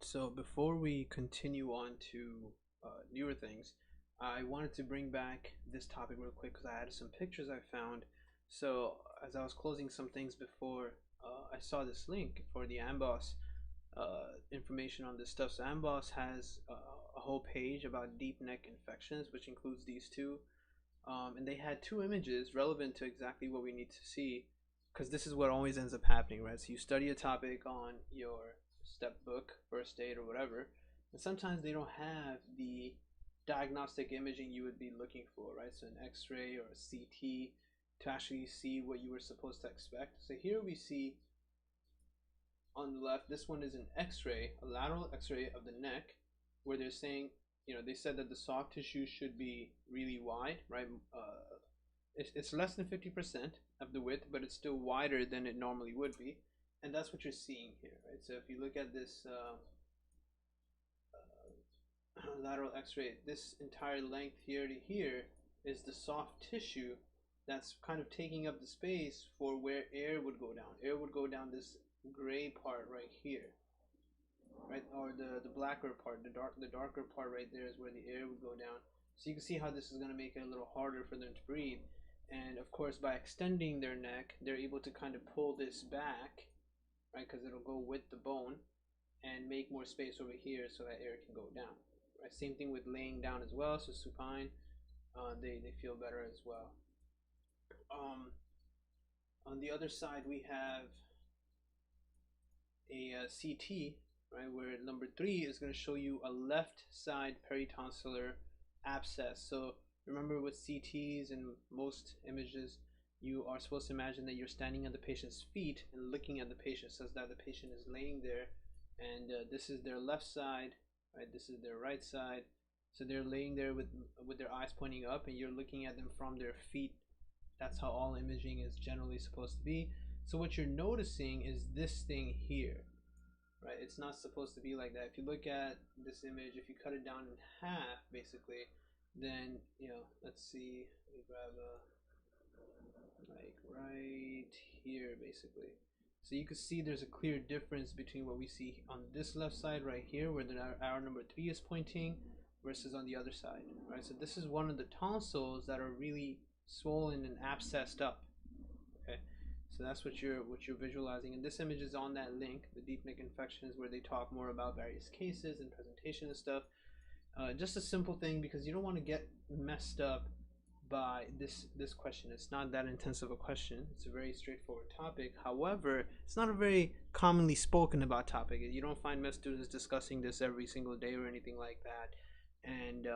So before we continue on to newer things, I wanted to bring back this topic real quick because I had some pictures I found. So as I was closing some things before, I saw this link for the Amboss information on this stuff. So Amboss has a whole page about deep neck infections, which includes these two. And they had two images relevant to exactly what we need to see, because this is what always ends up happening, right? So you study a topic on your step book, first aid, or whatever, and sometimes they don't have the diagnostic imaging you would be looking for, right? So an X-ray or a CT to actually see what you were supposed to expect. So here we see on the left, this one is an X-ray, a lateral X-ray of the neck, where they're saying, they said that the soft tissue should be really wide, right? It's less than 50% of the width, but it's still wider than it normally would be, and that's what you're seeing here, right? So if you look at this lateral X-ray, this entire length here to here is the soft tissue that's kind of taking up the space for where air would go down. Air would go down this gray part right here, right, or the blacker part, the darker part right there is where the air would go down. So you can see how this is going to make it a little harder for them to breathe. And of course, by extending their neck, they're able to kind of pull this back, right, because it'll go with the bone and make more space over here so that air can go down, right? Same thing with laying down as well. So supine, they feel better as well. On the other side, we have a CT, right, where number 3 is going to show you a left side peritonsillar abscess. So remember, with CTs and most images, you are supposed to imagine that you're standing at the patient's feet and looking at the patient, such that the patient is laying there, and this is their left side, right? This is their right side. So they're laying there with their eyes pointing up, and you're looking at them from their feet. That's how all imaging is generally supposed to be. So what you're noticing is this thing here, right? It's not supposed to be like that. If you look at this image, if you cut it down in half, basically, then, let's see, let me grab like right here, basically. So you can see there's a clear difference between what we see on this left side right here, where the arrow number 3 is pointing, versus on the other side, right? So this is one of the tonsils that are really swollen and abscessed up. Okay, so that's what you're visualizing, and this image is on that link, the deep neck infections, where they talk more about various cases and presentation and stuff. Just a simple thing, because you don't want to get messed up by this question. It's not that intense of a question. It's a very straightforward topic. However, it's not a very commonly spoken about topic. You don't find med students discussing this every single day or anything like that. And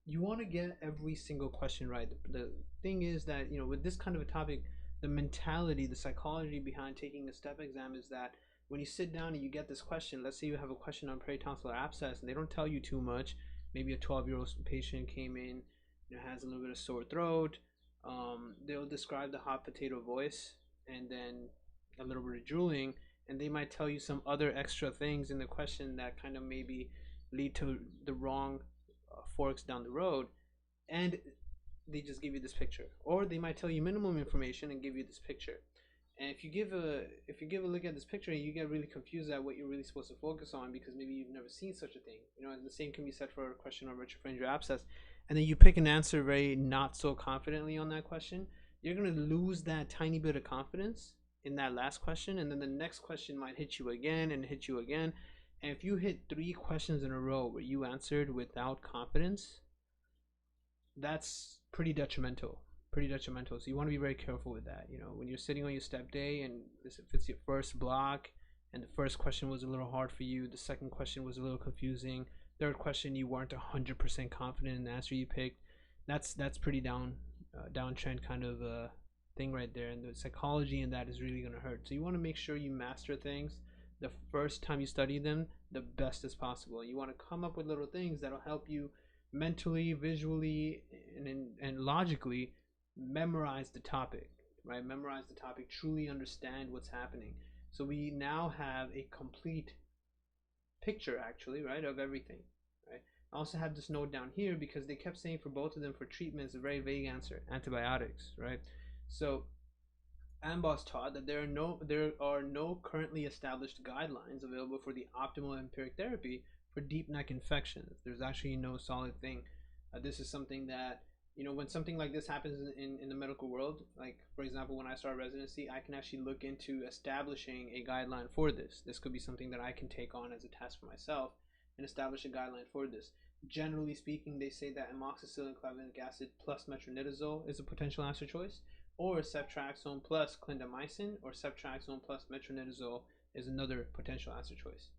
you want to get every single question right. The thing is that, with this kind of a topic, the mentality, the psychology behind taking a step exam is that when you sit down and you get this question, let's say you have a question on peritonsillar abscess and they don't tell you too much. Maybe a 12-year-old patient came in, has a little bit of sore throat. They'll describe the hot potato voice and then a little bit of drooling, and they might tell you some other extra things in the question that kind of maybe lead to the wrong forks down the road, and they just give you this picture. Or they might tell you minimum information and give you this picture. And if you give a look at this picture, you get really confused at what you're really supposed to focus on, because maybe you've never seen such a thing. And the same can be said for a question on retropharyngeal abscess. And then you pick an answer very not so confidently on that question, you're going to lose that tiny bit of confidence in that last question, and then the next question might hit you again and hit you again. And if you hit 3 questions in a row where you answered without confidence, that's pretty detrimental. So you want to be very careful with that. When you're sitting on your step day, and if it's your first block and the first question was a little hard for you, the second question was a little confusing, third question you weren't 100% confident in the answer you picked, that's pretty downtrend kind of thing right there, and the psychology in that is really going to hurt. So you want to make sure you master things the first time you study them the best as possible. You want to come up with little things that'll help you mentally, visually, and logically memorize the topic, right? Memorize the topic, truly understand what's happening. So we now have a complete picture, actually, right, of everything, right? I also have this note down here because they kept saying for both of them, for treatment, it's a very vague answer, antibiotics, right? So Amboss taught that there are no currently established guidelines available for the optimal empiric therapy for deep neck infections. There's actually no solid thing. This is something that, when something like this happens in the medical world, like for example when I start residency, I can actually look into establishing a guideline for this. This could be something that I can take on as a task for myself and establish a guideline for this. Generally speaking, they say that amoxicillin clavulanic acid plus metronidazole is a potential answer choice, or ceftriaxone plus clindamycin, or ceftriaxone plus metronidazole is another potential answer choice.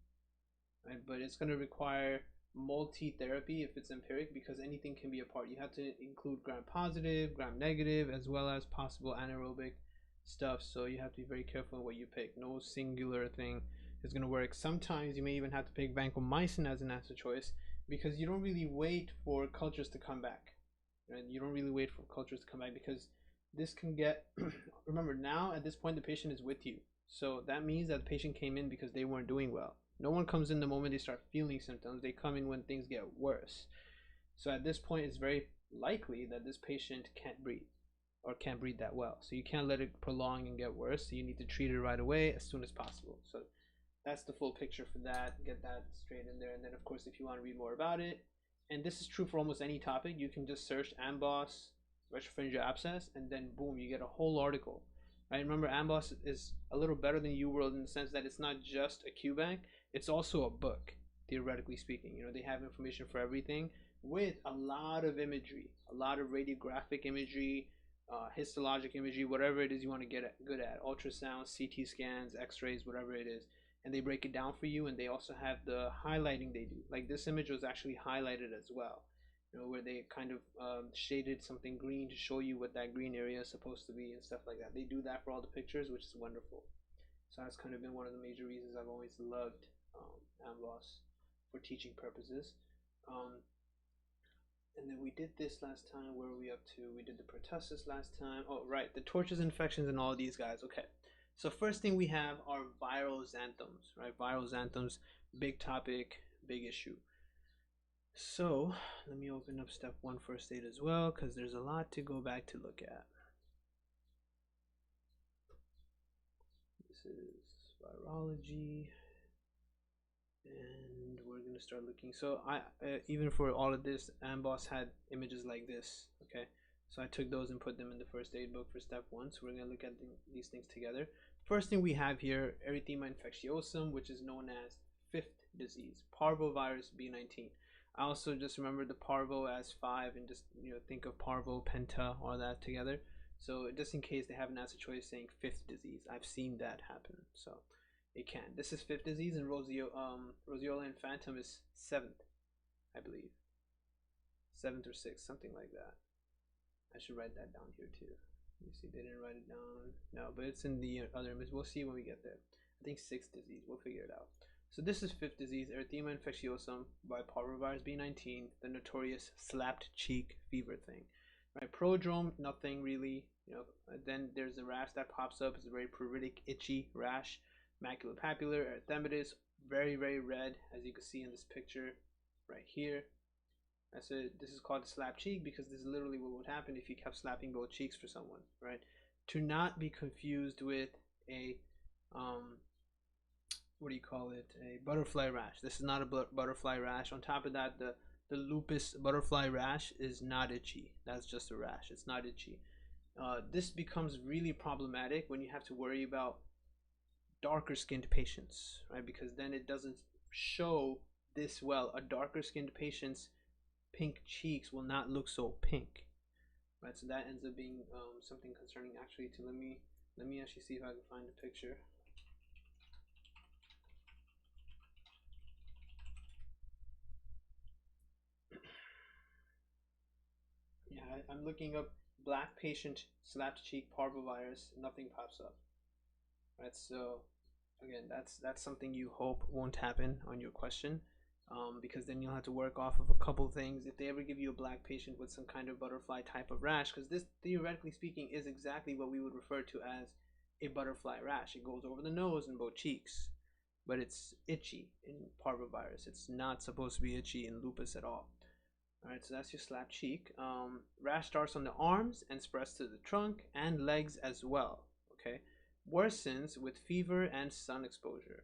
Right? But it's going to require multi-therapy if it's empiric, because anything can be a part. You have to include gram positive, gram negative, as well as possible anaerobic stuff. So you have to be very careful what you pick. No singular thing is going to work. Sometimes you may even have to pick vancomycin as an answer choice, because you don't really wait for cultures to come back. Right? You don't really wait for cultures to come back, because this can get remember, now at this point the patient is with you, so that means that the patient came in because they weren't doing well. No one comes in the moment they start feeling symptoms. They come in when things get worse. So at this point it's very likely that this patient can't breathe, or can't breathe that well, so you can't let it prolong and get worse. So you need to treat it right away as soon as possible. So that's the full picture for that. Get that straight in there. And then of course, if you want to read more about it, and this is true for almost any topic, you can just search amboss retropharyngeal abscess, and then boom, you get a whole article. Right? Remember, amboss is a little better than UWorld in the sense that it's not just a QBank, it's also a book, theoretically speaking. They have information for everything with a lot of imagery, a lot of radiographic imagery, histologic imagery, whatever it is you want to get good at, ultrasounds, CT scans, x-rays, whatever it is. And they break it down for you, and they also have the highlighting they do. Like this image was actually highlighted as well, where they kind of shaded something green to show you what that green area is supposed to be and stuff like that. They do that for all the pictures, which is wonderful. So that's kind of been one of the major reasons I've always loved amboss for teaching purposes. And then we did this last time. Where are we up to? We did the pertussis last time. Oh, right, the torches infections and all of these guys. Okay. So first thing we have are viral xanthoms, right? Viral xanthoms, big topic, big issue. So let me open up step 1 first aid as well, because there's a lot to go back to look at. This is virology, and we're going to start looking. So I even for all of this, amboss had images like this. Okay, so I took those and put them in the first aid book for step 1. So we're going to look at these things together. First thing we have here, erythema infectiosum, which is known as fifth disease, parvovirus B19. I also just remember the parvo as 5, and just think of parvo, penta, all that together. So just in case they have an answer choice saying fifth disease, I've seen that happen, so it can. This is fifth disease, and roseola infantum is 7th, I believe, 7th or 6th, something like that. I should write that down here too. You see, they didn't write it down. No, but it's in the other image. We'll see when we get there. I think 6th disease. We'll figure it out. So this is fifth disease, erythema infectiosum by parvovirus B19, the notorious slapped cheek fever thing. Right? Prodrome, nothing really. Then there's a rash that pops up. It's a very pruritic, itchy rash. Maculopapular erythematous, very, very red, as you can see in this picture right here. This is called slap cheek, because this is literally what would happen if you kept slapping both cheeks for someone, right? To not be confused with a what do you call it, a butterfly rash. This is not a butterfly rash. On top of that, the lupus butterfly rash is not itchy. That's just a rash. It's not itchy. This becomes really problematic when you have to worry about darker skinned patients, right? Because then it doesn't show this well. A darker skinned patient's pink cheeks will not look so pink, right? So that ends up being something concerning. Actually, let me actually see if I can find a picture. Yeah, I'm looking up black patient slapped cheek parvovirus. Nothing pops up, right? So again, that's something you hope won't happen on your question. Because then you'll have to work off of a couple things. If they ever give you a black patient with some kind of butterfly type of rash, because this, theoretically speaking, is exactly what we would refer to as a butterfly rash. It goes over the nose and both cheeks, but it's itchy in parvovirus. It's not supposed to be itchy in lupus at all. Alright, so that's your slap cheek. Rash starts on the arms and spreads to the trunk and legs as well. okay, worsens with fever and sun exposure.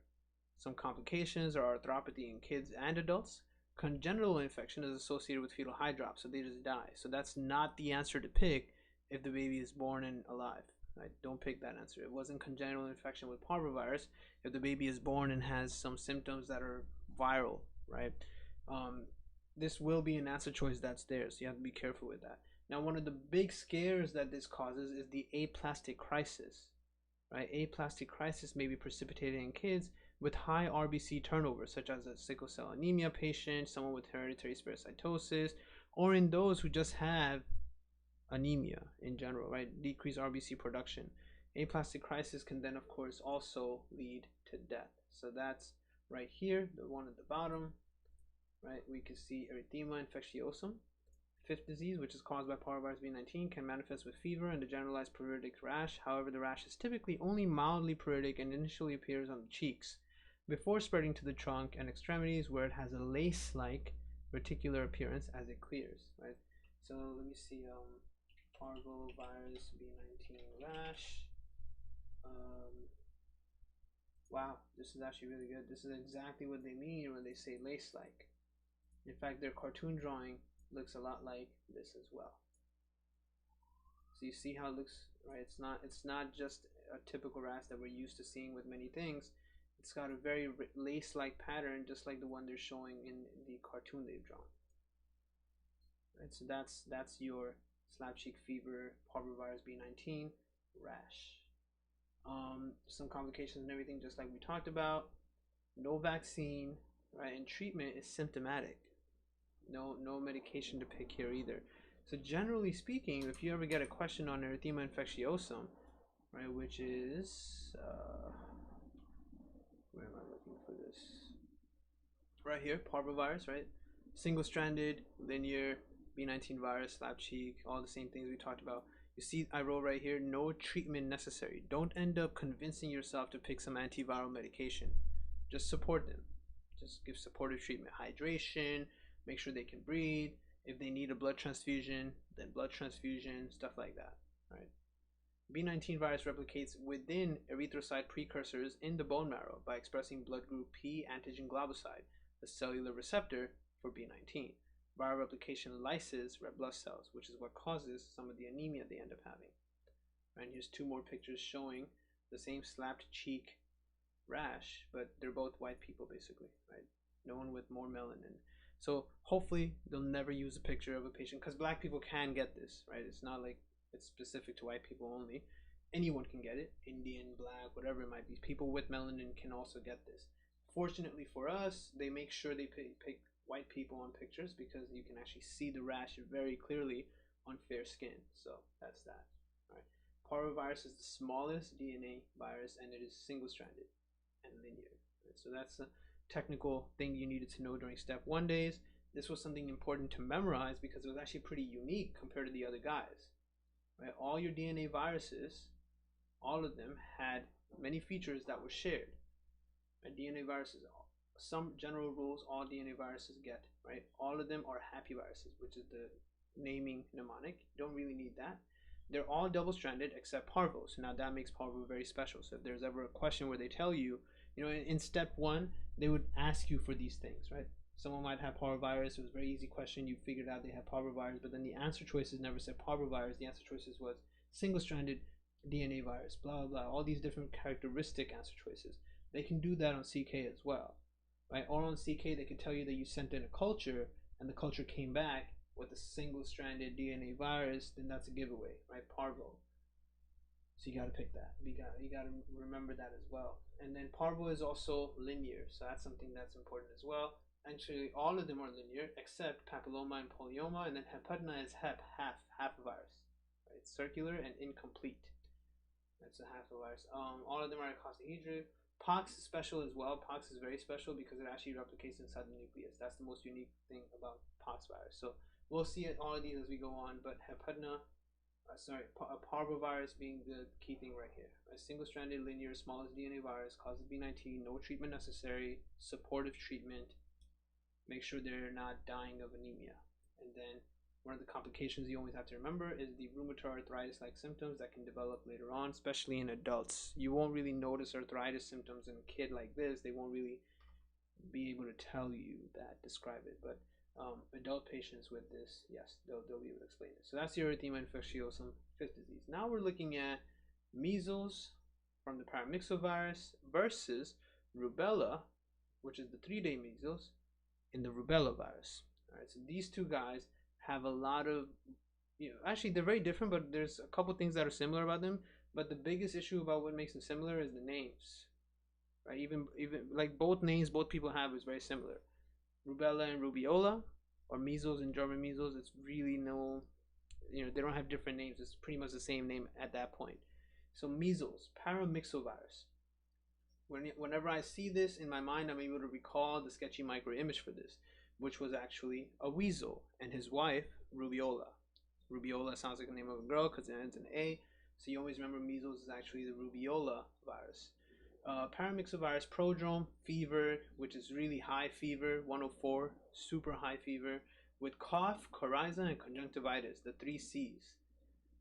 Some complications are arthropathy in kids and adults. Congenital infection is associated with fetal hydrops, so they just die. So that's not the answer to pick if the baby is born and alive. Right? Don't pick that answer. It wasn't congenital infection with parvovirus if the baby is born and has some symptoms that are viral, right? This will be an answer choice that's there, so you have to be careful with that. Now, one of the big scares that this causes is the aplastic crisis, right? Aplastic crisis may be precipitated in kids with high RBC turnover, such as a sickle cell anemia patient, someone with hereditary spherocytosis, or in those who just have anemia in general, right? Decreased RBC production. Aplastic crisis can then, of course, also lead to death. So that's right here, the one at the bottom, right? We can see erythema infectiosum. Fifth disease, which is caused by parvovirus B19, can manifest with fever and a generalized pruritic rash. However, the rash is typically only mildly pruritic and initially appears on the cheeks before spreading to the trunk and extremities, where it has a lace-like reticular appearance as it clears, right? So let me see, parvovirus B19 rash. Wow, this is actually really good. This is exactly what they mean when they say lace-like. In fact, their cartoon drawing looks a lot like this as well. So you see how it looks, right? It's not just a typical rash that we're used to seeing with many things. It's got a very lace-like pattern, just like the one they're showing in the cartoon they've drawn. Right, so that's your slap cheek fever parvovirus B19 rash. Some complications and everything, just like we talked about. No vaccine, right? And treatment is symptomatic. No medication to pick here either. So generally speaking, if you ever get a question on erythema infectiosum, right, which is where am I looking for this? Right here, parvovirus, right? Single-stranded, linear, B19 virus, slap cheek, all the same things we talked about. You see, I wrote right here, no treatment necessary. Don't end up convincing yourself to pick some antiviral medication. Just support them. Just give supportive treatment, hydration, make sure they can breathe. If they need a blood transfusion, then blood transfusion, stuff like that, right? B19 virus replicates within erythrocyte precursors in the bone marrow by expressing blood group P antigen globoside, the cellular receptor for B19. Viral replication lyses red blood cells, which is what causes some of the anemia they end up having. And here's two more pictures showing the same slapped cheek rash, but they're both white people basically, right? No one with more melanin. So hopefully they'll never use a picture of a patient, because black people can get this, right? It's not like it's specific to white people only. Anyone can get it, Indian, black, whatever it might be. People with melanin can also get this. Fortunately for us, they make sure they pick white people on pictures, because you can actually see the rash very clearly on fair skin. So that's that. All right. Parvovirus is the smallest DNA virus, and it is single-stranded and linear. Right? So that's a technical thing you needed to know during step 1 days. This was something important to memorize because it was actually pretty unique compared to the other guys. Right? All your DNA viruses, all of them had many features that were shared. Right? DNA viruses, some general rules all DNA viruses get, right? All of them are happy viruses, which is the naming mnemonic. You don't really need that. They're all double-stranded except parvo. So now that makes parvo very special. So if there's ever a question where they tell you, you know, in step 1, they would ask you for these things, right? Someone might have parvovirus. It was a very easy question. You figured out they had parvovirus, but then the answer choices never said parvovirus. The answer choices was single-stranded DNA virus, blah, blah, blah. All these different characteristic answer choices. They can do that on CK as well, right? Or on CK, they can tell you that you sent in a culture and the culture came back with a single-stranded DNA virus, then that's a giveaway, right? Parvo. So you got to pick that. You got to remember that as well. And then parvo is also linear, so that's something that's important as well. Actually, all of them are linear except papilloma and polyoma, and then hepatina is half a virus. Right? It's circular and incomplete. That's a half a virus. All of them are icosahedral. Pox is special as well. Pox is very special because it actually replicates inside the nucleus. That's the most unique thing about pox virus. So we'll see all of these as we go on, but hepatina, parvovirus being the key thing right here. A single-stranded linear smallest DNA virus causes B19, no treatment necessary, supportive treatment, make sure they're not dying of anemia. And then One of the complications you always have to remember is the rheumatoid arthritis-like symptoms that can develop later on, especially in adults. You won't really notice arthritis symptoms in a kid like this. They won't really be able to tell you that, describe it. But adult patients with this, yes, they'll be able to explain it. So that's the erythema infectiosum 5th disease. Now we're looking at measles from the paramyxovirus versus rubella, which is the 3-day measles, in the rubella virus. All right, so these two guys have a lot of, actually they're very different, but there's a couple things that are similar about them. But the biggest issue about what makes them similar is the names, right? Even like both names both people have is very similar. Rubella and rubeola, or measles and German measles. It's really no, they don't have different names. It's pretty much the same name at that point. So measles, paramyxovirus. Whenever I see this in my mind, I'm able to recall the sketchy micro image for this, which was actually a weasel and his wife, Rubeola. Rubeola sounds like the name of a girl because it ends in A, so you always remember measles is actually the rubeola virus. Paramyxovirus prodrome, fever, which is really high fever, 104, super high fever, with cough, coryza, and conjunctivitis, the 3 C's.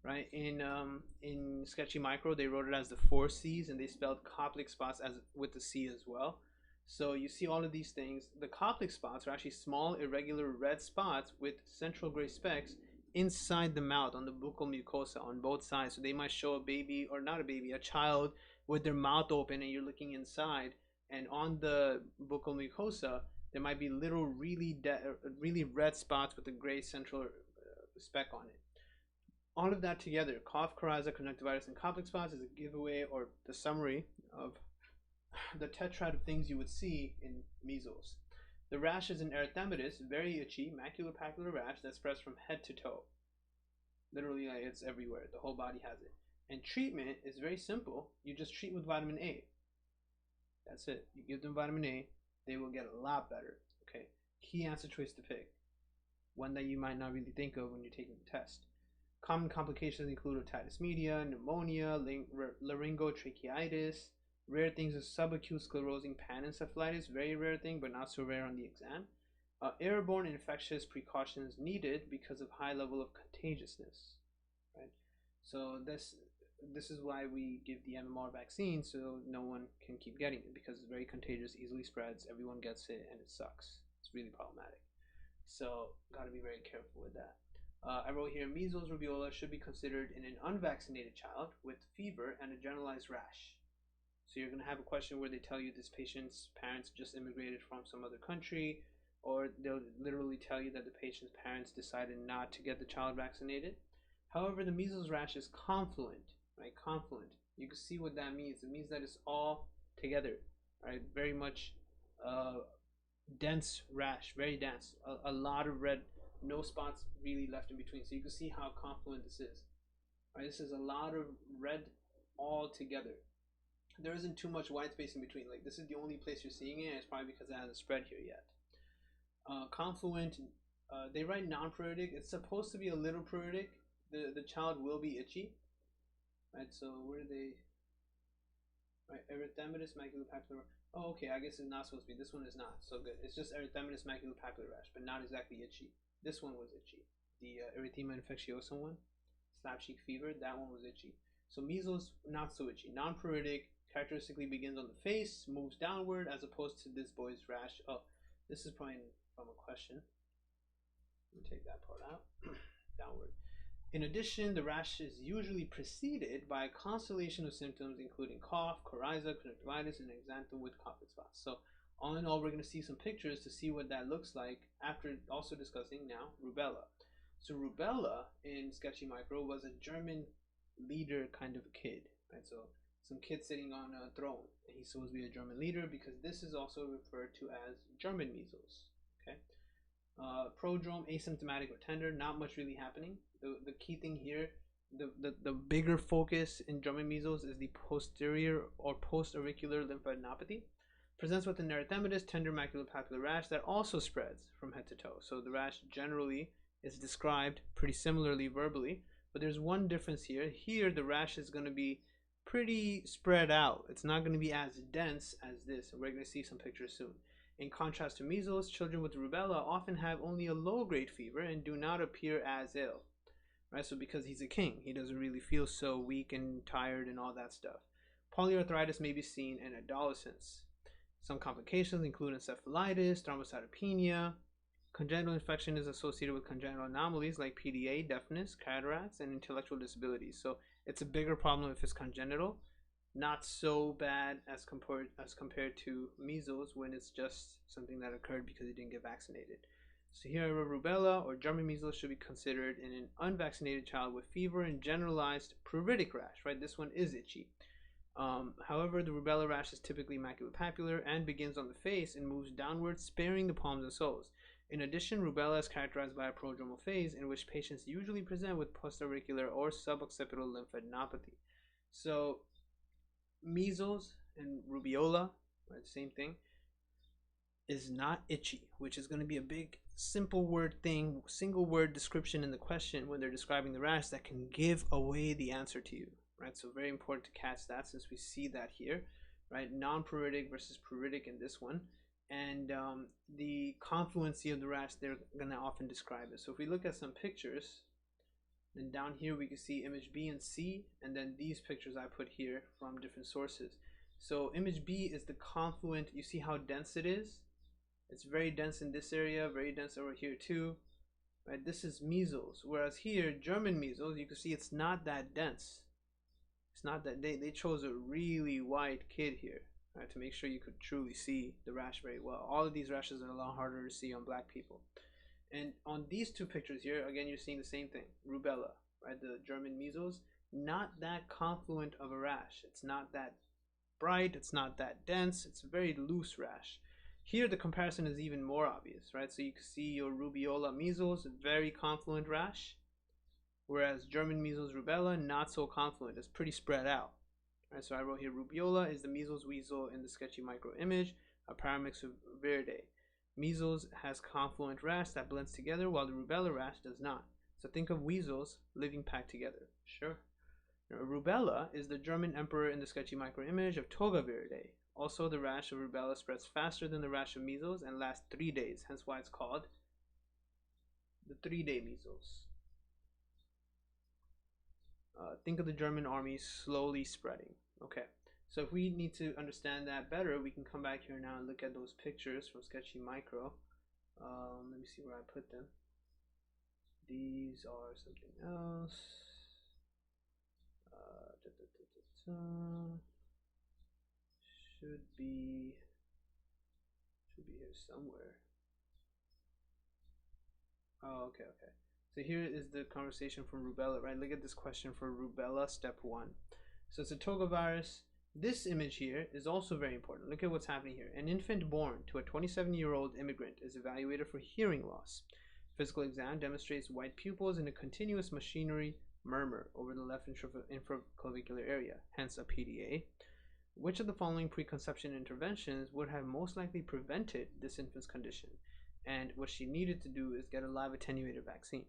Right, in Sketchy Micro they wrote it as the 4 C's, and they spelled Koplik spots as with the C as well. So you see all of these things. The Koplik spots are actually small irregular red spots with central gray specks inside the mouth on the buccal mucosa on both sides. So they might show a baby, or not a baby, a child with their mouth open and you're looking inside, and on the buccal mucosa there might be little really red spots with a gray central speck on it. All of that together, cough, coryza, conjunctivitis, and Koplik spots, is a giveaway or the summary of the tetrad of things you would see in measles. The rash is an erythematous, very itchy, maculopapular rash that spreads from head to toe. Literally, it's everywhere. The whole body has it. And treatment is very simple. You just treat with vitamin A. That's it. You give them vitamin A, they will get a lot better. Okay. Key answer choice to pick. One that you might not really think of when you're taking the test. Common complications include otitis media, pneumonia, laryngotracheitis. Rare things are subacute sclerosing panencephalitis, very rare thing, but not so rare on the exam. Airborne infectious precautions needed because of high level of contagiousness. Right. So this is why we give the MMR vaccine, so no one can keep getting it, because it's very contagious, easily spreads, everyone gets it, and it sucks. It's really problematic. So got to be very careful with that. I wrote here, measles rubiola should be considered in an unvaccinated child with fever and a generalized rash. So you're going to have a question where they tell you this patient's parents just immigrated from some other country, or they'll literally tell you that the patient's parents decided not to get the child vaccinated. However, the measles rash is confluent, right? Confluent. You can see what that means. It means that it's all together, right? Very much dense rash, very dense. A lot of red, no spots really left in between. So you can see how confluent this is. Right? This is a lot of red all together. There isn't too much white space in between. Like, this is the only place you're seeing it, and it's probably because it hasn't spread here yet. Confluent, they write non-pruritic. It's supposed to be a little pruritic. The child will be itchy. Right, so where do they... Right, erythematous maculopapular... Oh, okay, I guess it's not supposed to be. This one is not so good. It's just erythematous maculopapular rash, but not exactly itchy. This one was itchy. The erythema infectiosum one, slap cheek fever, that one was itchy. So measles, not so itchy. Non-pruritic, characteristically begins on the face, moves downward, as opposed to this boy's rash. Oh, this is probably from a question. Let me take that part out. Downward. In addition, the rash is usually preceded by a constellation of symptoms including cough, coryza, conjunctivitis, and exanthum with Koplik spots. So all in all, we're going to see some pictures to see what that looks like after also discussing now rubella. So rubella in Sketchy Micro was a German leader kind of a kid, right? So some kid sitting on a throne, and he's supposed to be a German leader because this is also referred to as German measles. Okay. Prodrome, asymptomatic or tender, not much really happening. The key thing here, the bigger focus in German measles is the posterior or post-auricular lymphadenopathy. Presents with an erythematous tender maculopapular rash that also spreads from head to toe. So the rash generally is described pretty similarly verbally, but there's one difference here. Here the rash is going to be pretty spread out. It's not going to be as dense as this, and we're going to see some pictures soon. In contrast to measles, children with rubella often have only a low-grade fever and do not appear as ill. Right, so because he's a king, he doesn't really feel so weak and tired and all that stuff. Polyarthritis may be seen in adolescents. Some complications include encephalitis, thrombocytopenia. Congenital infection is associated with congenital anomalies like PDA, deafness, cataracts, and intellectual disabilities. So it's a bigger problem if it's congenital, not so bad as compared to measles when it's just something that occurred because you didn't get vaccinated. So here, rubella or German measles should be considered in an unvaccinated child with fever and generalized pruritic rash. Right, this one is itchy. However, the rubella rash is typically maculopapular and begins on the face and moves downwards, sparing the palms and soles. In addition, rubella is characterized by a prodromal phase in which patients usually present with postauricular or suboccipital lymphadenopathy. So, measles and rubeola, right, same thing, is not itchy, which is going to be a big simple word thing, single word description in the question when they're describing the rash that can give away the answer to you. Right, so very important to catch that since we see that here, right? Non-pruritic versus pruritic in this one, and the confluency of the rash, they're gonna often describe it. So if we look at some pictures, then down here we can see image B and C, and then these pictures I put here from different sources. So image B is the confluent. You see how dense it is? It's very dense in this area, very dense over here too. Right, this is measles, whereas here, German measles, you can see it's not that dense. It's not that they chose a really white kid here, right, to make sure you could truly see the rash very well. All of these rashes are a lot harder to see on black people. And on these two pictures here, again, you're seeing the same thing. Rubella, right, the German measles, not that confluent of a rash. It's not that bright, it's not that dense, it's a very loose rash. Here the comparison is even more obvious, right? So you can see your rubeola measles, very confluent rash. Whereas German measles rubella, not so confluent. It's pretty spread out. Right, so I wrote here, rubeola is the measles weasel in the sketchy micro image, a paramix of viridae. Measles has confluent rash that blends together, while the rubella rash does not. So think of weasels living packed together. Sure. Now, rubella is the German emperor in the sketchy micro image of toga viridae. Also, the rash of rubella spreads faster than the rash of measles and lasts 3 days, hence why it's called the 3-day measles. Think of the German army slowly spreading. Okay, so if we need to understand that better, we can come back here now and look at those pictures from Sketchy Micro. Let me see where I put them. These are something else. Should be here somewhere. Oh, okay. So here is the conversation from rubella, right? Look at this question for rubella, step 1. So it's a toga virus. This image here is also very important. Look at what's happening here. An infant born to a 27-year-old immigrant is evaluated for hearing loss. Physical exam demonstrates white pupils and a continuous machinery murmur over the left infraclavicular area, hence a PDA. Which of the following preconception interventions would have most likely prevented this infant's condition? And what she needed to do is get a live attenuated vaccine,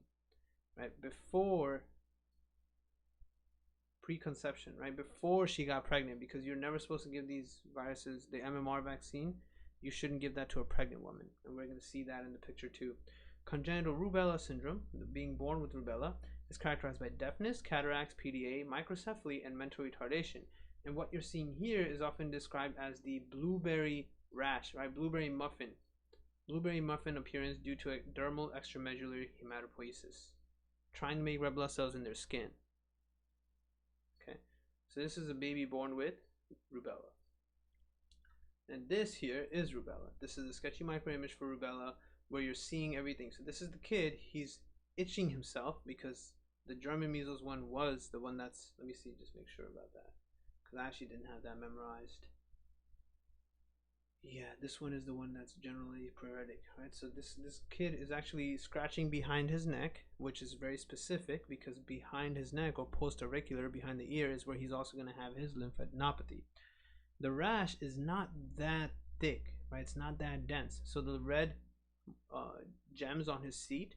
right, before preconception, right, before she got pregnant, because you're never supposed to give these viruses, the MMR vaccine, you shouldn't give that to a pregnant woman, and we're going to see that in the picture too. Congenital rubella syndrome, being born with rubella, is characterized by deafness, cataracts, PDA, microcephaly, and mental retardation. And what you're seeing here is often described as the blueberry rash, right, blueberry muffin appearance due to a dermal extramedullary hematopoiesis, trying to make red blood cells in their skin. Okay, so this is a baby born with rubella, and this here is rubella. This is a sketchy micro image for rubella where you're seeing everything. So this is the kid. He's itching himself because the German measles one was the one that's, let me see, just make sure about that, because I actually didn't have that memorized. Yeah, this one is the one that's generally pruritic, right? So this kid is actually scratching behind his neck, which is very specific because behind his neck, or postauricular, behind the ear, is where he's also going to have his lymphadenopathy. The rash is not that thick, right? It's not that dense. So the red gems on his seat,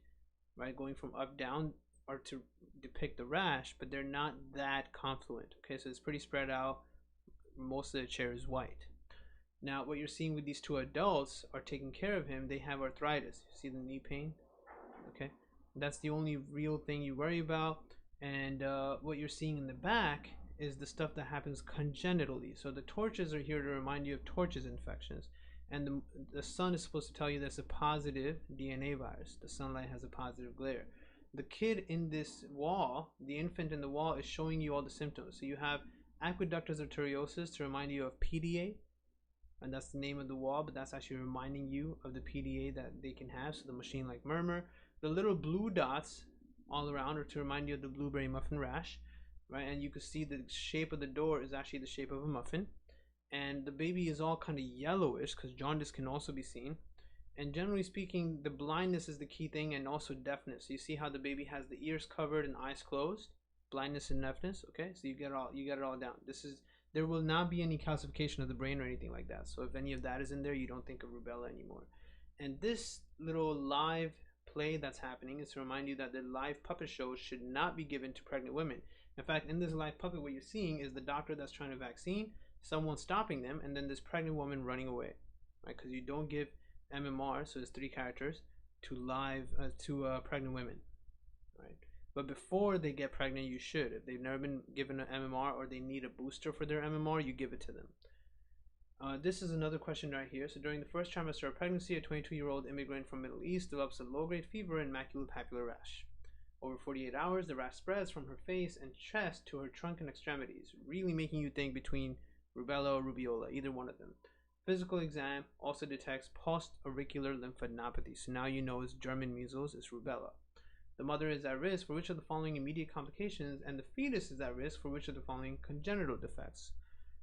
right, going from up down, are to depict the rash, but they're not that confluent. Okay, so it's pretty spread out. Most of the chair is white. Now, what you're seeing with these two adults are taking care of him, they have arthritis. You see the knee pain? Okay, that's the only real thing you worry about. And what you're seeing in the back is the stuff that happens congenitally. So the torches are here to remind you of torches infections. And the sun is supposed to tell you there's a positive DNA virus. The sunlight has a positive glare. The kid in this wall, the infant in the wall, is showing you all the symptoms. So you have aqueductus arteriosus to remind you of PDA, and that's the name of the wall, but that's actually reminding you of the PDA that they can have. So the machine-like murmur, the little blue dots all around are to remind you of the blueberry muffin rash, right? And you can see the shape of the door is actually the shape of a muffin, and the baby is all kind of yellowish because jaundice can also be seen. And generally speaking, the blindness is the key thing, and also deafness. So you see how the baby has the ears covered and eyes closed, blindness and deafness. Okay, so you get it all down. There will not be any calcification of the brain or anything like that. So if any of that is in there, you don't think of rubella anymore. And this little live play that's happening is to remind you that the live puppet shows should not be given to pregnant women. In fact, in this live puppet, what you're seeing is the doctor that's trying to vaccine, someone stopping them, and then this pregnant woman running away, right? Because you don't give MMR, so it's 3 characters, to pregnant women, right? But before they get pregnant, you should. If they've never been given an MMR or they need a booster for their MMR, you give it to them. This is another question right here. So during the first trimester of pregnancy, a 22-year-old immigrant from Middle East develops a low-grade fever and maculopapular rash. Over 48 hours, the rash spreads from her face and chest to her trunk and extremities, really making you think between rubella or rubeola, either one of them. Physical exam also detects post-auricular lymphadenopathy. So now you know it's German measles, it's rubella. The mother is at risk for which of the following immediate complications, and the fetus is at risk for which of the following congenital defects.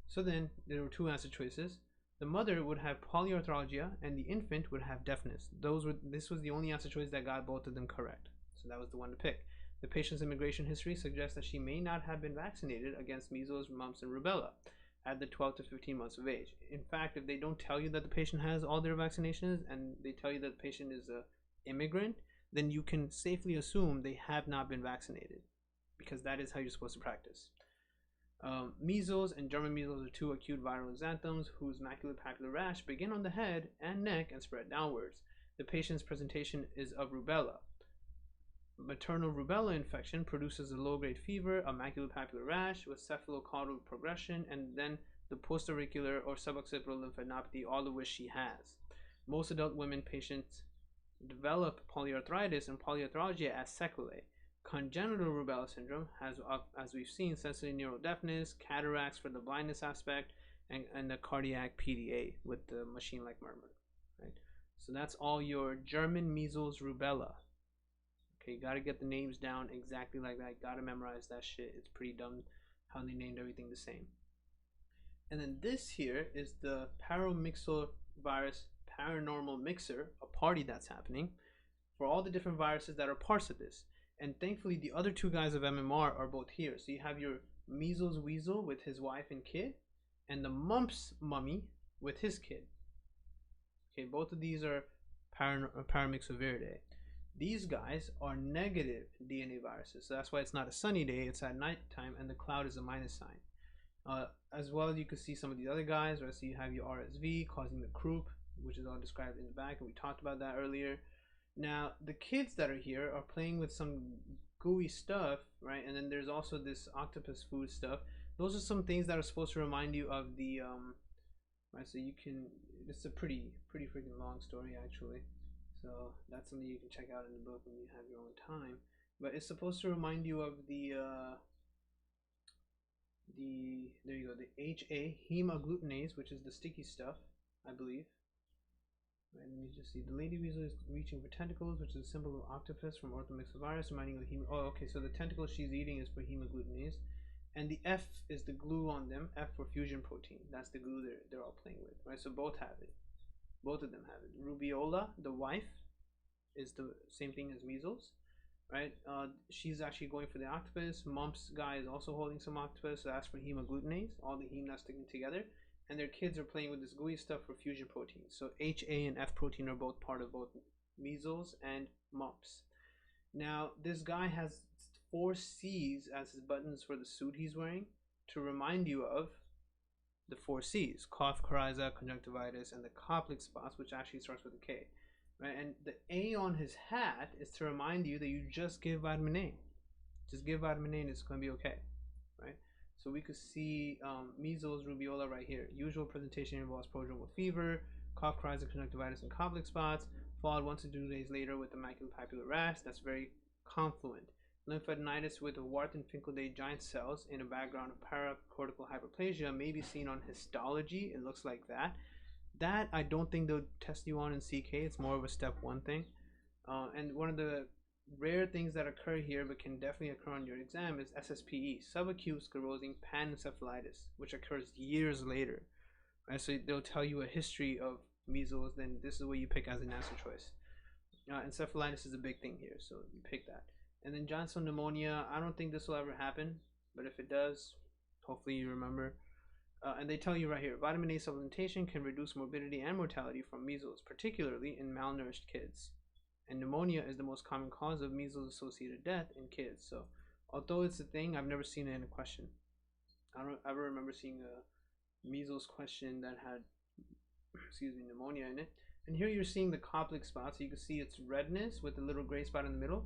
So then there were 2 answer choices. The mother would have polyarthralgia and the infant would have deafness. This was the only answer choice that got both of them correct. So that was the one to pick. The patient's immigration history suggests that she may not have been vaccinated against measles, mumps, and rubella at the 12 to 15 months of age. In fact, if they don't tell you that the patient has all their vaccinations and they tell you that the patient is an immigrant, then you can safely assume they have not been vaccinated, because that is how you're supposed to practice. Measles and German measles are 2 acute viral exanthems whose maculopapular rash begin on the head and neck and spread downwards. The patient's presentation is of rubella. Maternal rubella infection produces a low-grade fever, a maculopapular rash with cephalocaudal progression, and then the postauricular or suboccipital lymphadenopathy, all of which she has. Most adult women patients develop polyarthritis and polyarthralgia as sequelae. Congenital rubella syndrome has, as we've seen, sensory neural deafness, cataracts for the blindness aspect, and the cardiac PDA with the machine-like murmur. Right. So that's all your German measles rubella. Okay, you gotta get the names down exactly like that. Gotta memorize that shit. It's pretty dumb how they named everything the same. And then this here is the paromyxovirus paranormal mixer, a party that's happening for all the different viruses that are parts of this. And thankfully, the other 2 guys of MMR are both here. So you have your measles weasel with his wife and kid, and the mumps mummy with his kid. Okay, both of these are paramyxoviridae. These guys are negative DNA viruses, so that's why it's not a sunny day, it's at nighttime, and the cloud is a minus sign. As well as you can see some of the other guys, right? So you have your RSV causing the croup, which is all described in the back, and we talked about that earlier. Now, the kids that are here are playing with some gooey stuff, right? And then there's also this octopus food stuff. Those are some things that are supposed to remind you of the, right? So you can, it's a pretty freaking long story, actually. So that's something you can check out in the book when you have your own time. But it's supposed to remind you of the there you go, the HA hemagglutinase, which is the sticky stuff, I believe. Right, let me just see. The lady weasel is reaching for tentacles, which is a symbol of octopus from orthomyxovirus, reminding of the oh, okay, so the tentacles she's eating is for hemagglutinase. And the F is the glue on them, F for fusion protein. That's the glue they're all playing with, right? So both have it. Both of them have it. Rubeola, the wife, is the same thing as measles, right? She's actually going for the octopus. Mumps guy is also holding some octopus, so that's for hemagglutinase, all the heme that's sticking together. And their kids are playing with this gooey stuff for fusion protein. So HA and F protein are both part of both measles and mumps. Now, this guy has 4 C's as his buttons for the suit he's wearing to remind you of the 4 C's: cough, coryza, conjunctivitis, and the Koplik spots, which actually starts with a K, right? And the A on his hat is to remind you that you just give vitamin A. Just give vitamin A and it's going to be okay, right? So we could see measles, rubiola right here. Usual presentation involves prodromal fever, cough, coryza, conjunctivitis, and Koplik spots, followed 1 to 2 days later with the maculopapular rash. That's very confluent. Lymphadenitis with Wart and Finkel-Day giant cells in a background of paracortical hyperplasia may be seen on histology. It looks like that. That I don't think they'll test you on in CK. It's more of a step 1 thing. And one of the rare things that occur here but can definitely occur on your exam is SSPE, subacute sclerosing panencephalitis, which occurs years later. Right? So they'll tell you a history of measles, then this is what you pick as an answer choice. Encephalitis is a big thing here, so you pick that. And then giant cell pneumonia, I don't think this will ever happen, but if it does, hopefully you remember. And they tell you right here, vitamin A supplementation can reduce morbidity and mortality from measles, particularly in malnourished kids. And pneumonia is the most common cause of measles-associated death in kids. So although it's a thing, I've never seen it in a question. I don't ever remember seeing a measles question that had, pneumonia in it. And here you're seeing the Koplik spot, so you can see it's redness with a little gray spot in the middle.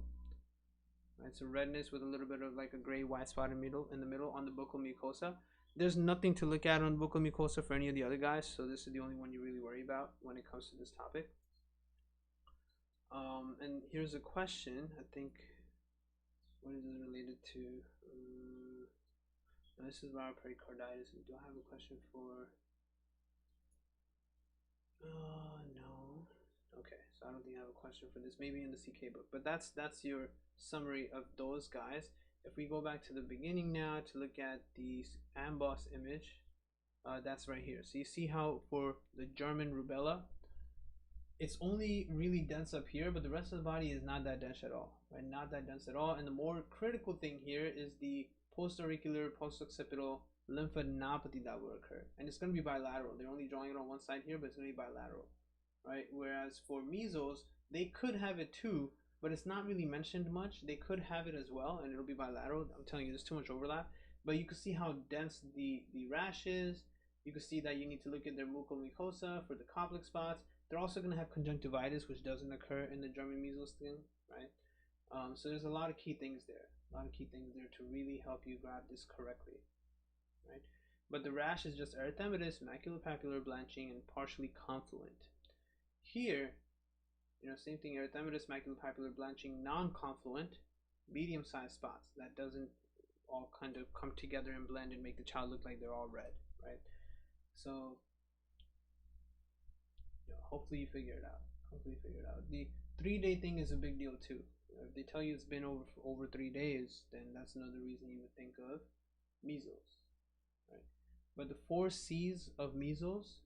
Right, so redness with a little bit of like a gray white spot in the middle on the buccal mucosa. There's nothing to look at on buccal mucosa for any of the other guys, so this is the only one you really worry about when it comes to this topic. And here's a question. I think, what is it related to? No, this is viral pericarditis. Do I have a question for? No. Okay, so I don't think I have a question for this. Maybe in the CK book, but that's your summary of those guys. If we go back to the beginning now to look at the amboss image, that's right here. So you see how for the German rubella, it's only really dense up here, but the rest of the body is not that dense at all, right? Not that dense at all. And the more critical thing here is the post-auricular, post-occipital lymphadenopathy that will occur, and it's going to be bilateral. They're only drawing it on one side here, but it's going to be bilateral, right? Whereas for measles, they could have it too, but it's not really mentioned much. They could have it as well, and it'll be bilateral. I'm telling you, there's too much overlap. But you can see how dense the rash is. You can see that you need to look at their buccal mucosa for the Koplik spots. They're also going to have conjunctivitis, which doesn't occur in the German measles thing, right? So there's a lot of key things there. A lot of key things there to really help you grab this correctly, right? But the rash is just erythematous, maculopapular blanching, and partially confluent. Here, same thing, erythematous, maculopapular blanching, non-confluent, medium-sized spots that doesn't all kind of come together and blend and make the child look like they're all red, right? So hopefully you figure it out. The 3-day thing is a big deal too. If they tell you it's been over 3 days, then that's another reason you would think of measles, right? But the 4 C's of measles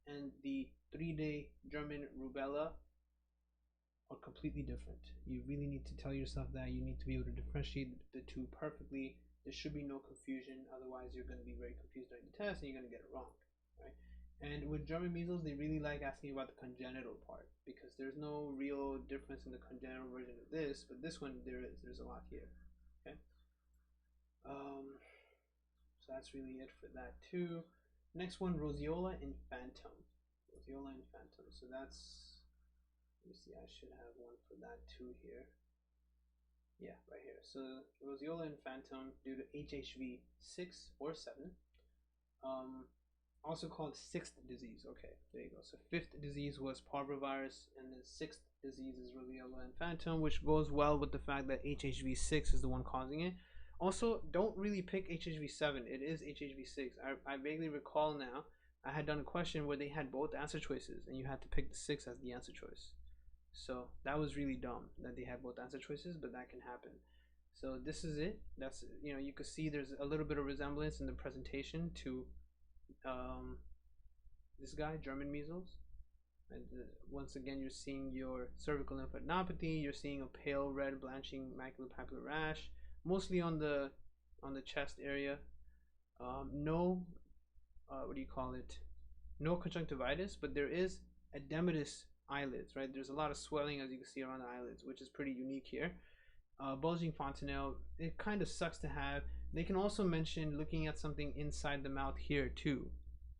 and the 3-day German rubella are completely different. You really need to tell yourself that. You need to be able to differentiate the two perfectly. There should be no confusion, otherwise you're going to be very confused during the test and you're going to get it wrong, right? And with German measles, they really like asking about the congenital part, because there's no real difference in the congenital version of this, but this one there's a lot here, okay? So that's really it for that too. Next one, roseola infantum. So that's, let me see, I should have one for that too here. Yeah, right here. So roseola infantum due to HHV 6 or 7. Also called 6th disease. Okay, there you go. So 5th disease was parvovirus, and then 6th disease is roseola infantum, which goes well with the fact that HHV 6 is the one causing it. Also, don't really pick HHV 7. It is HHV 6. I vaguely recall now, I had done a question where they had both answer choices, and you had to pick the 6 as the answer choice. So that was really dumb that they had both answer choices, but that can happen. So this is it. That's, you can see there's a little bit of resemblance in the presentation to this guy, German measles. And once again, you're seeing your cervical lymphadenopathy. You're seeing a pale red blanching maculopapular rash, mostly on the chest area. No, no conjunctivitis, but there is edematous eyelids, right? There's a lot of swelling, as you can see, around the eyelids, which is pretty unique here. Bulging fontanelle, it kind of sucks to have. They can also mention looking at something inside the mouth here too,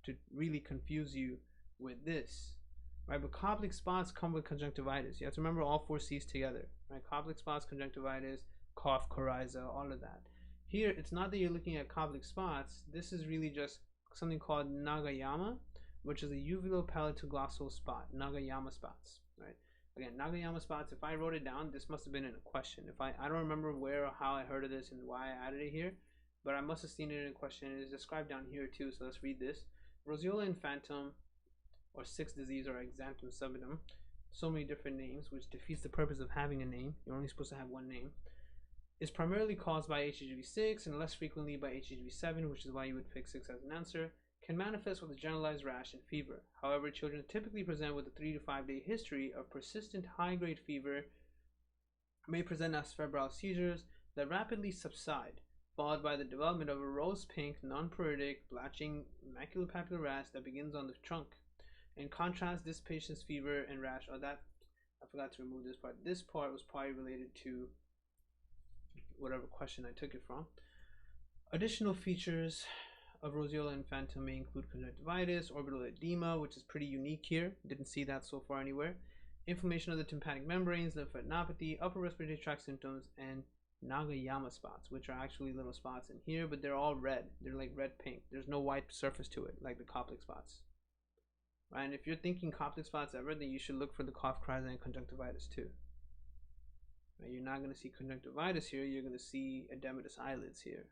to really confuse you with this, right? But complex spots come with conjunctivitis. You have to remember all four C's together, right? Complex spots, conjunctivitis, cough, coryza, all of that. Here, it's not that you're looking at complex spots. This is really just something called Nagayama, which is a uvulo-palatoglossal spot, Nagayama spots, right? Again, Nagayama spots, if I wrote it down, this must have been in a question. If I don't remember where or how I heard of this and why I added it here, but I must have seen it in a question. It is described down here too, so let's read this. Roseola infantum, or sixth disease, or exanthum subidum, so many different names, which defeats the purpose of having a name. You're only supposed to have one name. Is primarily caused by HHV6 and less frequently by HHV7, which is why you would pick 6 as an answer. Can manifest with a generalized rash and fever. However, children typically present with a 3 to 5 day history of persistent high-grade fever, may present as febrile seizures that rapidly subside, followed by the development of a rose-pink, non-pruritic, blatching maculopapular rash that begins on the trunk. In contrast, this patient's fever and rash, I forgot to remove this part. This part was probably related to whatever question I took it from. Additional features of roseola infantum may include conjunctivitis, orbital edema, which is pretty unique here. Didn't see that so far anywhere. Inflammation of the tympanic membranes, lymphadenopathy, upper respiratory tract symptoms, and Nagayama spots, which are actually little spots in here, but they're all red. They're like red pink. There's no white surface to it, like the complex spots. Right? And if you're thinking complex spots ever, then you should look for the cough, coryza, and conjunctivitis too. Right? You're not going to see conjunctivitis here. You're going to see edematous eyelids here.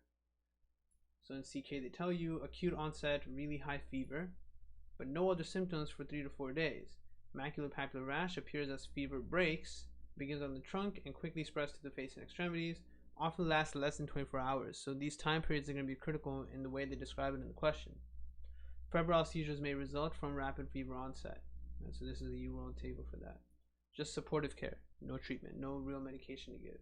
So in CK, they tell you acute onset, really high fever, but no other symptoms for 3 to 4 days. Maculopapular rash appears as fever breaks, begins on the trunk, and quickly spreads to the face and extremities, often lasts less than 24 hours. So these time periods are going to be critical in the way they describe it in the question. Febrile seizures may result from rapid fever onset. And so this is the URL table for that. Just supportive care, no treatment, no real medication to give.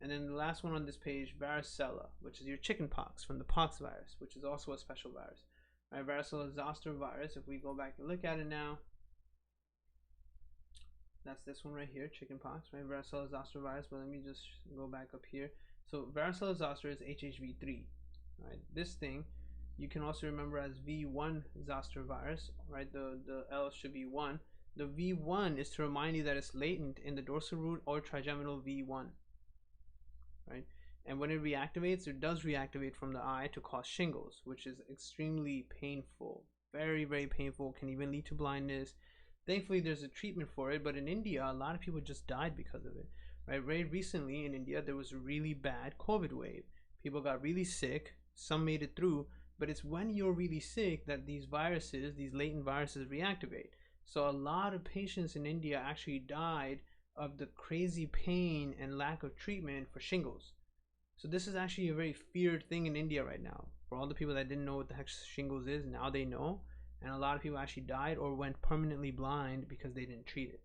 And then the last one on this page, varicella, which is your chicken pox from the pox virus, which is also a special virus. Right, varicella zoster virus, if we go back and look at it now, that's this one right here, chicken pox, right? Varicella zoster virus, but let me just go back up here. So varicella zoster is HHV3, right? This thing, you can also remember as V1 zoster virus, right? The L should be 1. The V1 is to remind you that it's latent in the dorsal root or trigeminal V1. Right? And when it reactivates, it does reactivate from the eye to cause shingles, which is extremely painful, very, very painful, can even lead to blindness. Thankfully, there's a treatment for it, but in India, a lot of people just died because of it. Right? Very recently in India, there was a really bad COVID wave. People got really sick, some made it through, but it's when you're really sick that these viruses, these latent viruses reactivate. So a lot of patients in India actually died of the crazy pain and lack of treatment for shingles. So this is actually a very feared thing in India right now. For all the people that didn't know what the heck shingles is, now they know. And a lot of people actually died or went permanently blind because they didn't treat it.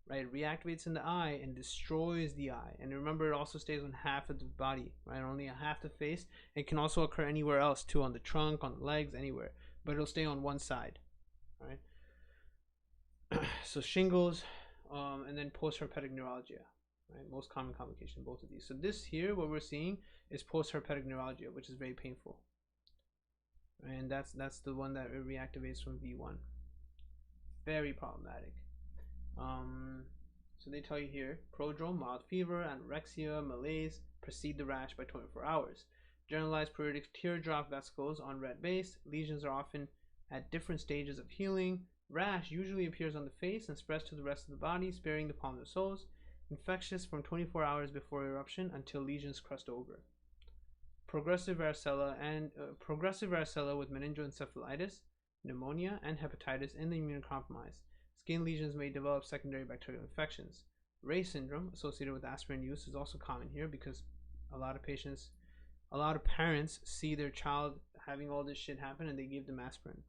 Right? It reactivates in the eye and destroys the eye. And remember, it also stays on half of the body, right? Only a half the face. It can also occur anywhere else too, on the trunk, on the legs, anywhere. But it'll stay on one side. Right? So shingles, and then post-herpetic neuralgia, right? Most common complication, both of these. So this here, what we're seeing is post-herpetic neuralgia, which is very painful. And that's the one that reactivates from V1. Very problematic. So they tell you here, prodrome, mild fever, anorexia, malaise, precede the rash by 24 hours. Generalized pruritic teardrop vesicles on red base. Lesions are often at different stages of healing. Rash usually appears on the face and spreads to the rest of the body, sparing the palm of the soles. Infectious from 24 hours before eruption until lesions crust over. Progressive varicella with meningoencephalitis, pneumonia, and hepatitis in the immunocompromised. Skin lesions may develop secondary bacterial infections. Ray syndrome associated with aspirin use is also common here because a lot of parents see their child having all this shit happen and they give them aspirin.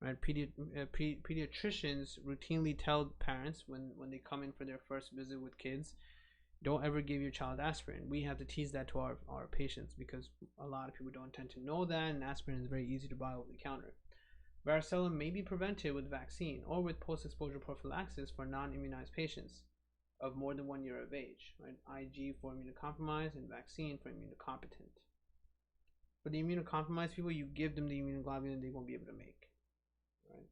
Right, pediatricians routinely tell parents when they come in for their first visit with kids, don't ever give your child aspirin. We have to tease that to our patients because a lot of people don't tend to know that, and aspirin is very easy to buy over the counter. Varicella may be prevented with vaccine or with post-exposure prophylaxis for non-immunized patients of more than 1 year of age. Right? IG for immunocompromised and vaccine for immunocompetent. For the immunocompromised people, you give them the immunoglobulin they won't be able to make, right?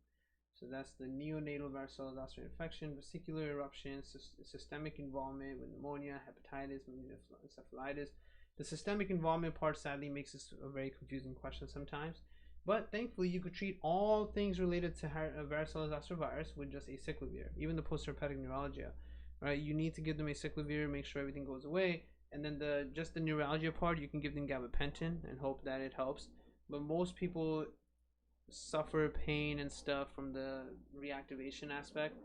So that's the neonatal varicella zoster infection, vesicular eruption, systemic involvement with pneumonia, hepatitis, encephalitis. The systemic involvement part sadly makes this a very confusing question sometimes. But thankfully, you could treat all things related to varicella zoster virus with just acyclovir, even the postherpetic neuralgia. Right? You need to give them acyclovir, make sure everything goes away, and then just the neuralgia part, you can give them gabapentin and hope that it helps. But most people suffer pain and stuff from the reactivation aspect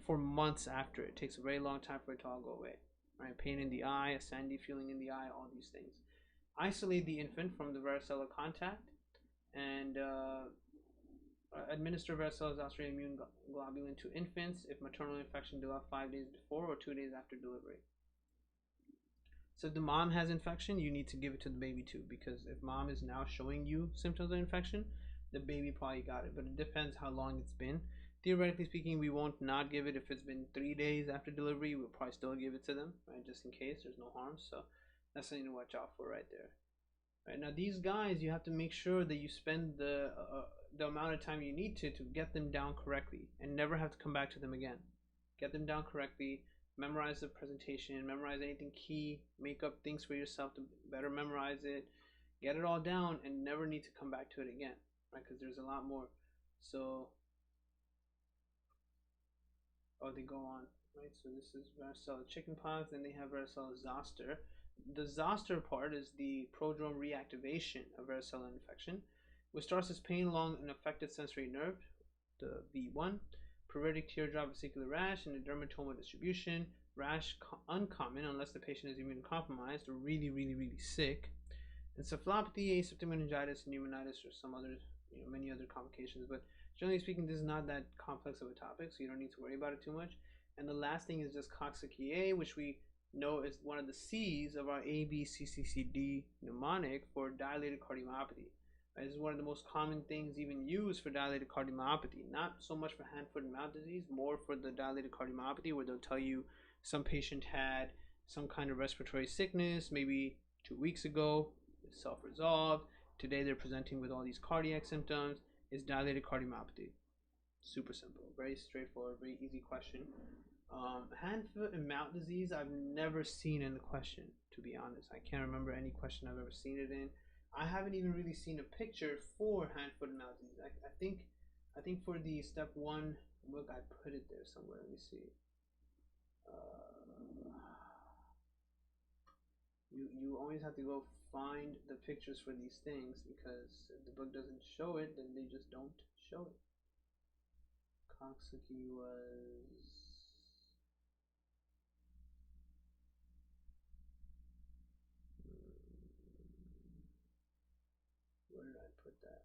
for months after. It takes a very long time for it to all go away. Right? Pain in the eye, a sandy feeling in the eye, all these things. Isolate the infant from the varicella contact and administer varicella zoster immune globulin to infants if maternal infection developed 5 days before or 2 days after delivery. So if the mom has infection, you need to give it to the baby too, because if mom is now showing you symptoms of infection, the baby probably got it, but it depends how long it's been. Theoretically speaking, we won't not give it if it's been 3 days after delivery. We'll probably still give it to them, right, just in case there's no harm. So that's something to watch out for right there. Right, now these guys, you have to make sure that you spend the amount of time you need to get them down correctly and never have to come back to them again. Get them down correctly, memorize the presentation, memorize anything key, make up things for yourself to better memorize it, get it all down and never need to come back to it again, right? Because there's a lot more. So, they go on, right? So this is varicella chickenpox, then they have varicella zoster. The zoster part is the prodrome reactivation of varicella infection, which starts as pain along an affected sensory nerve, the V1, pruritic teardrop vesicular rash, and a dermatoma distribution. Rash uncommon unless the patient is immunocompromised or really sick. Encephalopathy, aseptic meningitis, pneumonitis, or some other, many other complications. But generally speaking, this is not that complex of a topic, so you don't need to worry about it too much. And the last thing is just Coxsackie, which we know is one of the C's of our ABCCCD mnemonic for dilated cardiomyopathy. Right? This is one of the most common things even used for dilated cardiomyopathy. Not so much for hand, foot, and mouth disease, more for the dilated cardiomyopathy, where they'll tell you some patient had some kind of respiratory sickness maybe 2 weeks ago, it's self-resolved. Today they're presenting with all these cardiac symptoms. It's dilated cardiomyopathy. Super simple, very straightforward, very easy question. Hand, foot, and mouth disease, I've never seen in the question, to be honest. I can't remember any question I've ever seen it in. I haven't even really seen a picture for hand, foot, and mouth disease. I think for the step 1, look, I put it there somewhere. Let me see. You always have to go find the pictures for these things, because if the book doesn't show it, then they just don't show it. Coxsackie was... Where did I put that?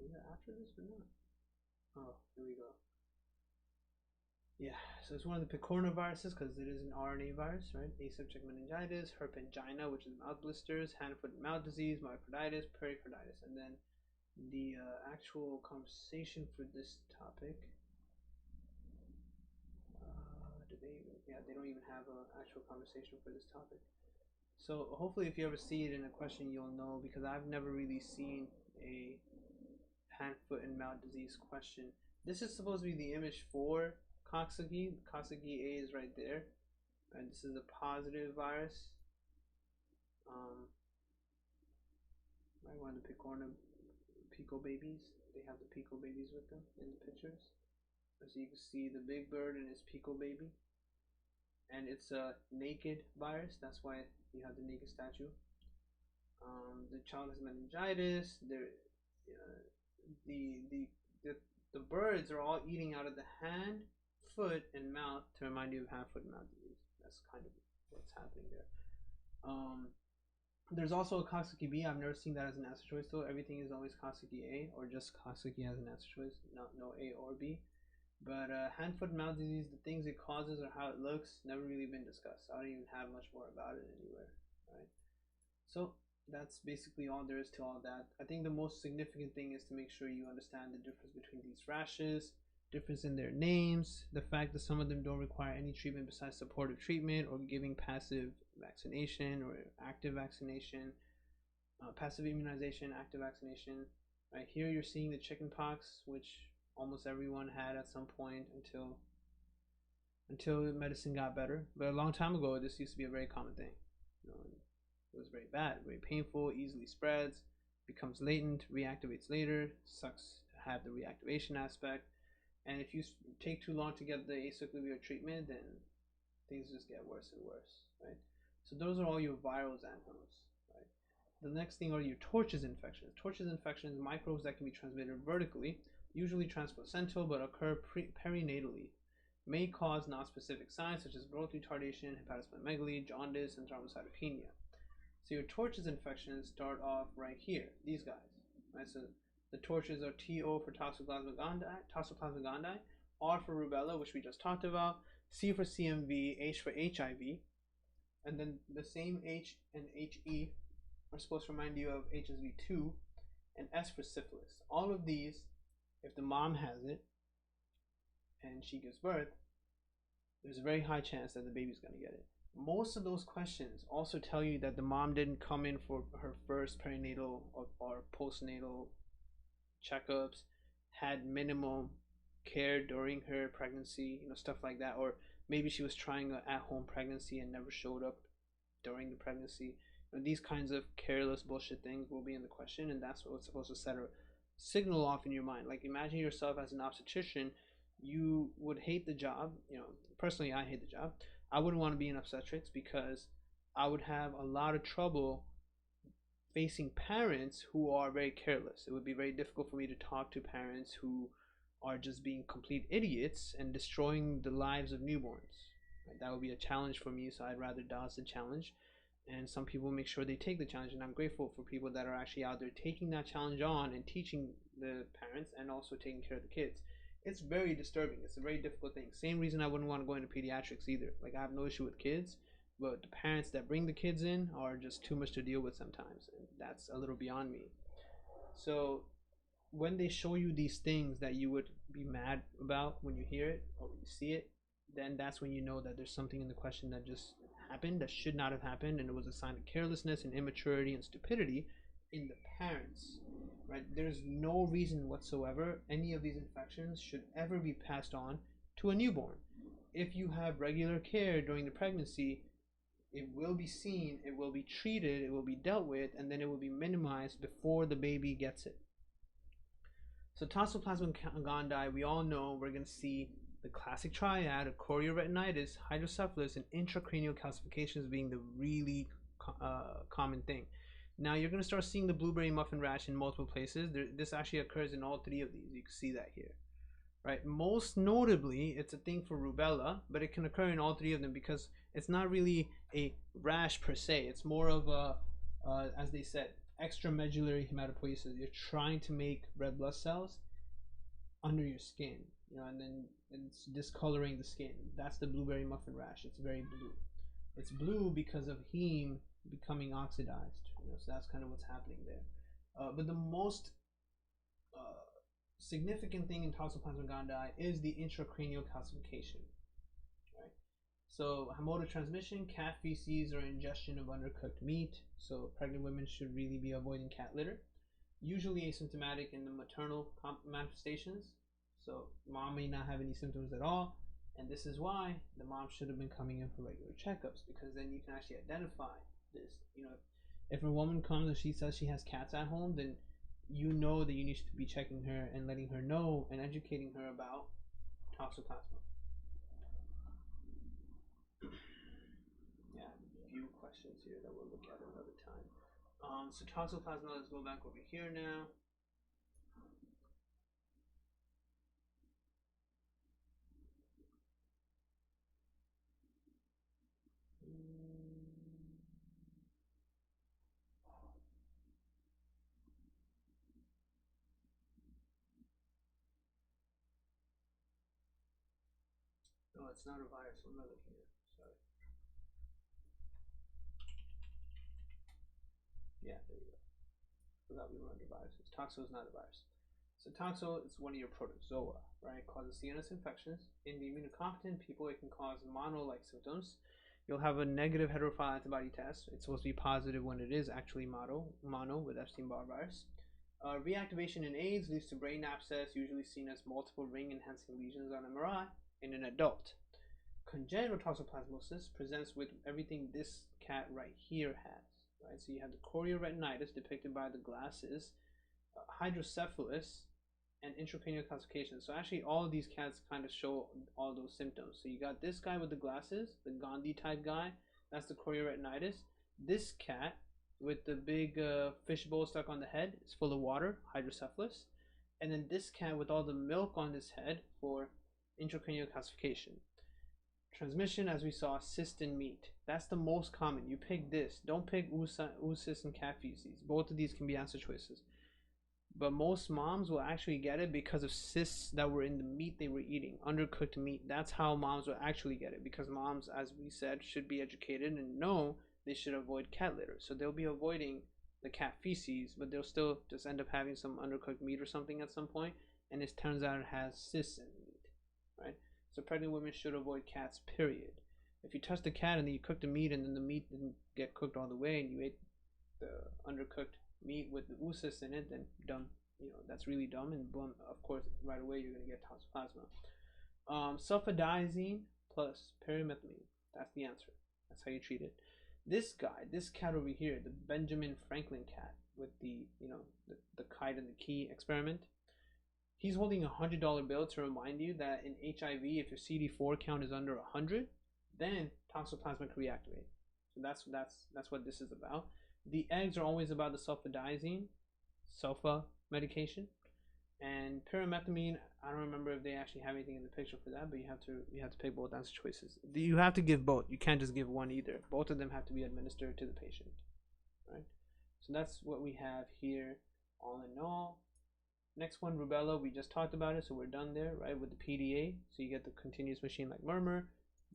Was it after this or not? Oh, here we go. Yeah, so it's one of the picornaviruses because it is an RNA virus, right? Aseptic meningitis, herpangina, which is mouth blisters, hand, foot, and mouth disease, myocarditis, pericarditis, and then the actual conversation for this topic. They don't even have an actual conversation for this topic. So hopefully if you ever see it in a question, you'll know, because I've never really seen a hand, foot, and mouth disease question. This is supposed to be the image for Coxsackie. Coxsackie A is right there. And this is a positive virus. One of the Pico babies. They have the Pico babies with them in the pictures. So you can see the big bird and his Pico baby. And it's a naked virus. That's why you have the naked statue. The child has meningitis. The birds are all eating out of the hand, foot, and mouth to remind you of hand, foot, and mouth disease. That's kind of what's happening there. There's also a Coxsackie B. I've never seen that as an answer choice though. Everything is always Coxsackie A, or just Coxsackie as an answer choice, no A or B. But hand, foot, and mouth disease, the things it causes or how it looks, never really been discussed. I don't even have much more about it anywhere, right? So that's basically all there is to all that. I think the most significant thing is to make sure you understand the difference between these rashes, difference in their names, the fact that some of them don't require any treatment besides supportive treatment or giving passive vaccination or active vaccination, passive immunization, active vaccination. Right here, you're seeing the chickenpox, which almost everyone had at some point until medicine got better. But a long time ago, this used to be a very common thing. You know, it was very bad, very painful, easily spreads, becomes latent, reactivates later. Sucks to have the reactivation aspect. And if you take too long to get the acyclovir treatment, then things just get worse and worse, right? So those are all your viral xanthomas, right? The next thing are your torches infections. Torches infections, microbes that can be transmitted vertically, usually transplacental, but occur perinatally. May cause non-specific signs such as growth retardation, hepatosplenomegaly, jaundice, and thrombocytopenia. So your torches infections start off right here, these guys, right? So the torches are TO for Toxoplasma gondii, R for rubella, which we just talked about, C for CMV, H for HIV, and then the same H and HE are supposed to remind you of HSV2, and S for syphilis. All of these, if the mom has it and she gives birth, there's a very high chance that the baby's going to get it. Most of those questions also tell you that the mom didn't come in for her first perinatal or postnatal checkups, had minimal care during her pregnancy, stuff like that, or maybe she was trying an at-home pregnancy and never showed up during the pregnancy. These kinds of careless bullshit things will be in the question, and that's what's supposed to set a signal off in your mind. Like, imagine yourself as an obstetrician. You would hate the job. Personally, I hate the job. I wouldn't want to be in obstetrics because I would have a lot of trouble facing parents who are very careless. It would be very difficult for me to talk to parents who are just being complete idiots and destroying the lives of newborns. That would be a challenge for me, so I'd rather dodge the challenge. And some people make sure they take the challenge, and I'm grateful for people that are actually out there taking that challenge on and teaching the parents and also taking care of the kids. It's very disturbing. It's a very difficult thing. Same reason I wouldn't want to go into pediatrics either. Like, I have no issue with kids, but the parents that bring the kids in are just too much to deal with sometimes, and that's a little beyond me. So when they show you these things that you would be mad about when you hear it or when you see it, then that's when you know that there's something in the question that just happened that should not have happened, and it was a sign of carelessness and immaturity and stupidity in the parents. Right? There's no reason whatsoever any of these infections should ever be passed on to a newborn. If you have regular care during the pregnancy, it will be seen, it will be treated, it will be dealt with, and then it will be minimized before the baby gets it. So Toxoplasma gondii, we all know we're going to see the classic triad of chorioretinitis, hydrocephalus, and intracranial calcifications being the really common thing. Now you're going to start seeing the blueberry muffin rash in multiple places. This actually occurs in all three of these. You can see that here. Right? Most notably, it's a thing for rubella, but it can occur in all three of them because it's not really a rash per se. It's more of a, as they said, extramedullary hematopoiesis. You're trying to make red blood cells under your skin, and then it's discoloring the skin. That's the blueberry muffin rash. It's very blue. It's blue because of heme becoming oxidized. So that's kind of what's happening there. But the most significant thing in Toxoplasma gondii is the intracranial calcification. Right? So mode of transmission, cat feces or ingestion of undercooked meat. So pregnant women should really be avoiding cat litter. Usually asymptomatic in the maternal manifestations. So mom may not have any symptoms at all, and this is why the mom should have been coming in for regular checkups, because then you can actually identify this. If a woman comes and she says she has cats at home, then you know that you need to be checking her and letting her know and educating her about toxoplasma. Yeah, a few questions here that we'll look at another time. So toxoplasma, let's go back over here now. No, it's not a virus. What am I looking at? Sorry. Yeah, there you go. Forgot we were under viruses. Toxo is not a virus. So toxo is one of your protozoa, right? It causes CNS infections. In the immunocompetent people, it can cause mono-like symptoms. You'll have a negative heterophile antibody test. It's supposed to be positive when it is actually mono with Epstein-Barr virus. Reactivation in AIDS leads to brain abscess, usually seen as multiple ring-enhancing lesions on MRI in an adult. Congenital toxoplasmosis presents with everything this cat right here has, right? So you have the chorioretinitis depicted by the glasses, hydrocephalus, and intracranial calcification. So actually all of these cats kind of show all those symptoms. So you got this guy with the glasses, the Gandhi type guy, that's the chorioretinitis. This cat with the big fishbowl stuck on the head is full of water, hydrocephalus. And then this cat with all the milk on his head for intracranial calcification. Transmission, as we saw, cyst and meat. That's the most common. You pick this. Don't pick oocyst and cat feces. Both of these can be answer choices. But most moms will actually get it because of cysts that were in the meat they were eating, undercooked meat. That's how moms will actually get it, because moms, as we said, should be educated and know they should avoid cat litter. So they'll be avoiding the cat feces, but they'll still just end up having some undercooked meat or something at some point, and it turns out it has cysts in the meat, right? So pregnant women should avoid cats, period. If you touch the cat and then you cook the meat and then the meat didn't get cooked all the way and you ate the undercooked meat with the oocysts in it, then dumb. That's really dumb, and boom, of course, right away you're gonna get toxoplasma. Sulfadiazine plus pyrimethamine. That's the answer. That's how you treat it. This guy, this cat over here, the Benjamin Franklin cat with the the kite and the key experiment. He's holding $100 bill to remind you that in HIV, if your CD4 count is under 100, then toxoplasma can reactivate. So that's what this is about. The eggs are always about the sulfadiazine, sulfa medication, and pyrimethamine. I don't remember if they actually have anything in the picture for that, but you have to pick both answer choices. You have to give both. You can't just give one either. Both of them have to be administered to the patient, right? So that's what we have here, all in all. Next one, rubella. We just talked about it, so we're done there, right? With the PDA, so you get the continuous machine-like murmur.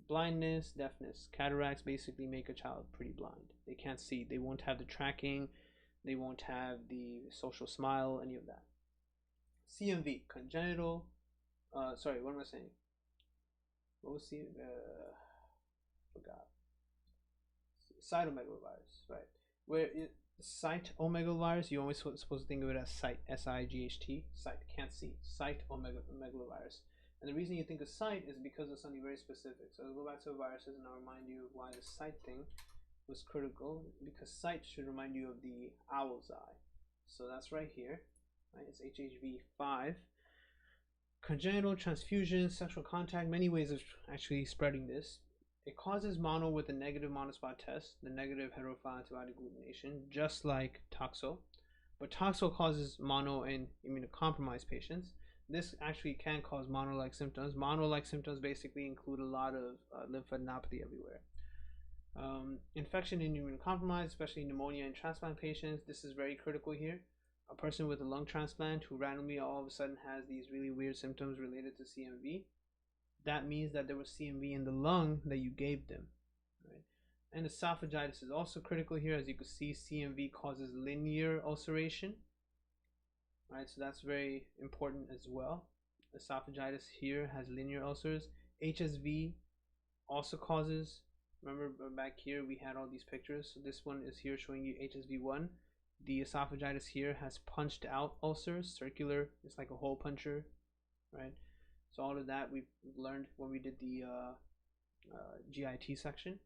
Blindness, deafness, cataracts basically make a child pretty blind. They can't see. They won't have the tracking. They won't have the social smile, any of that. CMV, congenital. Sorry, what am I saying? What was forgot. Cytomegalovirus, right? Where cytomegalovirus, you always supposed to think of it as sight, S-I-G-H-T. Sight, can't see. Cytomegalovirus. And the reason you think of sight is because of something very specific. So I'll go back to the viruses and I'll remind you of why the sight thing was critical, because sight should remind you of the owl's eye. So that's right here, right? It's HHV5. Congenital, transfusion, sexual contact, many ways of actually spreading this. It causes mono with a negative monospot test, the negative heterophile antibody agglutination, just like toxo. But toxo causes mono in immunocompromised patients. This actually can cause mono-like symptoms. Mono-like symptoms basically include a lot of lymphadenopathy everywhere. Infection in immunocompromised, especially pneumonia in transplant patients. This is very critical here. A person with a lung transplant who randomly all of a sudden has these really weird symptoms related to CMV. That means that there was CMV in the lung that you gave them, right? And esophagitis is also critical here. As you can see, CMV causes linear ulceration, right? So that's very important as well. Esophagitis here has linear ulcers. HSV also causes, remember back here we had all these pictures. So this one is here showing you HSV1. The esophagitis here has punched out ulcers, circular, it's like a hole puncher, right? So all of that we've learned when we did the GIT section.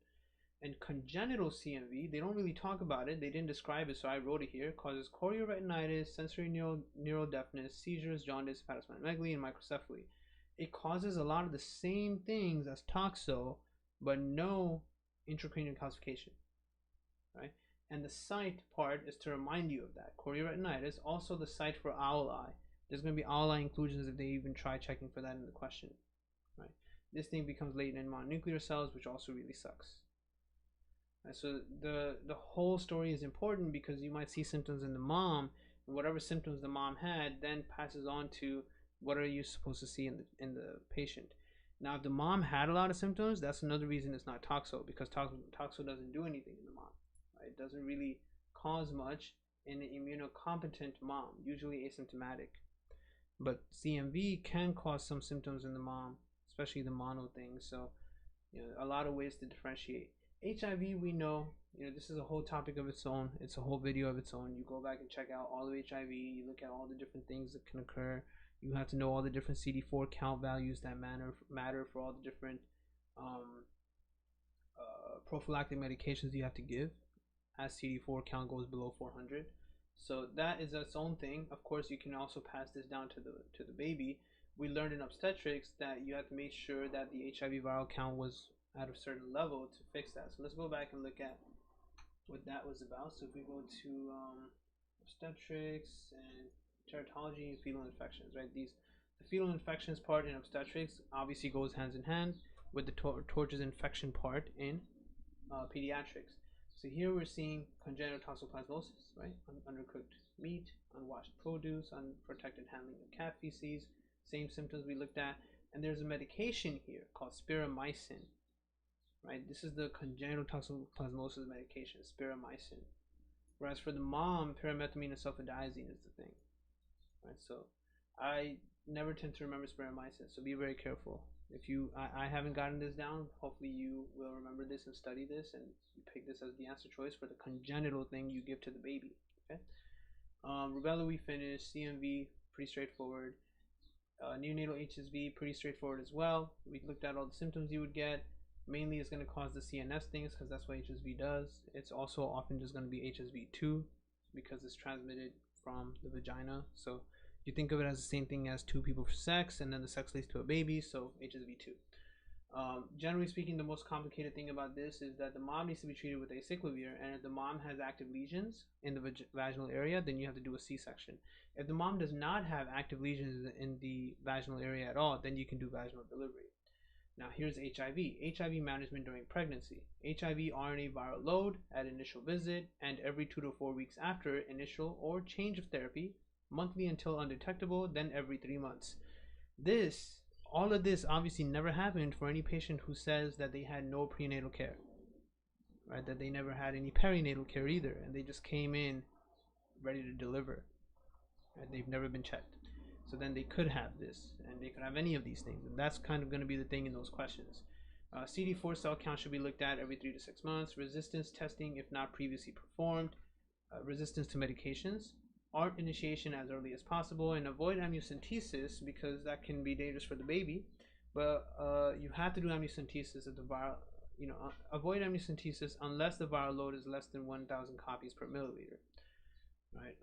And congenital CMV, they don't really talk about it. They didn't describe it, so I wrote it here. Causes chorioretinitis, sensory neural deafness, seizures, jaundice, hepatosplenomegaly, and microcephaly. It causes a lot of the same things as toxo, but no intracranial calcification, right? And the site part is to remind you of that. Chorioretinitis, also the site for owl eye. There's going to be owl eye inclusions if they even try checking for that in the question, right? This thing becomes latent in mononuclear cells, which also really sucks. Right, so the whole story is important because you might see symptoms in the mom, and whatever symptoms the mom had then passes on to what are you supposed to see in the patient. Now, if the mom had a lot of symptoms, that's another reason it's not toxo, because toxo doesn't do anything in the mom. Right? It doesn't really cause much in an immunocompetent mom, usually asymptomatic. But CMV can cause some symptoms in the mom, especially the mono thing. So, a lot of ways to differentiate. HIV, we know, this is a whole topic of its own. It's a whole video of its own. You go back and check out all of HIV. You look at all the different things that can occur. You have to know all the different CD4 count values that matter for all the different prophylactic medications you have to give as CD4 count goes below 400. So that is its own thing. Of course, you can also pass this down to the baby. We learned in obstetrics that you have to make sure that the HIV viral count was at a certain level to fix that. So let's go back and look at what that was about. So if we go to obstetrics and teratology and fetal infections, right? The fetal infections part in obstetrics obviously goes hands in hand with the torches infection part in pediatrics. So here we're seeing congenital toxoplasmosis, right? Undercooked meat, unwashed produce, unprotected handling of cat feces, same symptoms we looked at. And there's a medication here called spiramycin, right? This is the congenital toxoplasmosis medication, spiramycin. Whereas for the mom, pyrimethamine and sulfadiazine is the thing, right? So I never tend to remember spiramycin, so be very careful. If I haven't gotten this down, hopefully you will remember this and study this and pick this as the answer choice for the congenital thing you give to the baby. Okay. Rubella we finished. CMV, pretty straightforward. Neonatal HSV, pretty straightforward as well. We looked at all the symptoms you would get. Mainly it's going to cause the CNS things because that's what HSV does. It's also often just going to be HSV2 because it's transmitted from the vagina. So you think of it as the same thing as two people for sex, and then the sex leads to a baby, so HSV2. Generally speaking, the most complicated thing about this is that the mom needs to be treated with acyclovir, and if the mom has active lesions in the vaginal area, then you have to do a C-section. If the mom does not have active lesions in the vaginal area at all, then you can do vaginal delivery. Now here's HIV. HIV management during pregnancy. HIV RNA viral load at initial visit and every 2 to 4 weeks after initial or change of therapy, monthly until undetectable, then every 3 months. All of this obviously never happened for any patient who says that they had no prenatal care, right? That they never had any perinatal care either, and they just came in ready to deliver, right? They've never been checked. So then they could have this, and they could have any of these things, and that's kind of going to be the thing in those questions. CD4 cell count should be looked at every 3 to 6 months. Resistance testing if not previously performed. Resistance to medications. ART initiation as early as possible, and avoid amniocentesis because that can be dangerous for the baby. But you have to do amniocentesis if the viral, avoid amniocentesis unless the viral load is less than 1,000 copies per milliliter, right?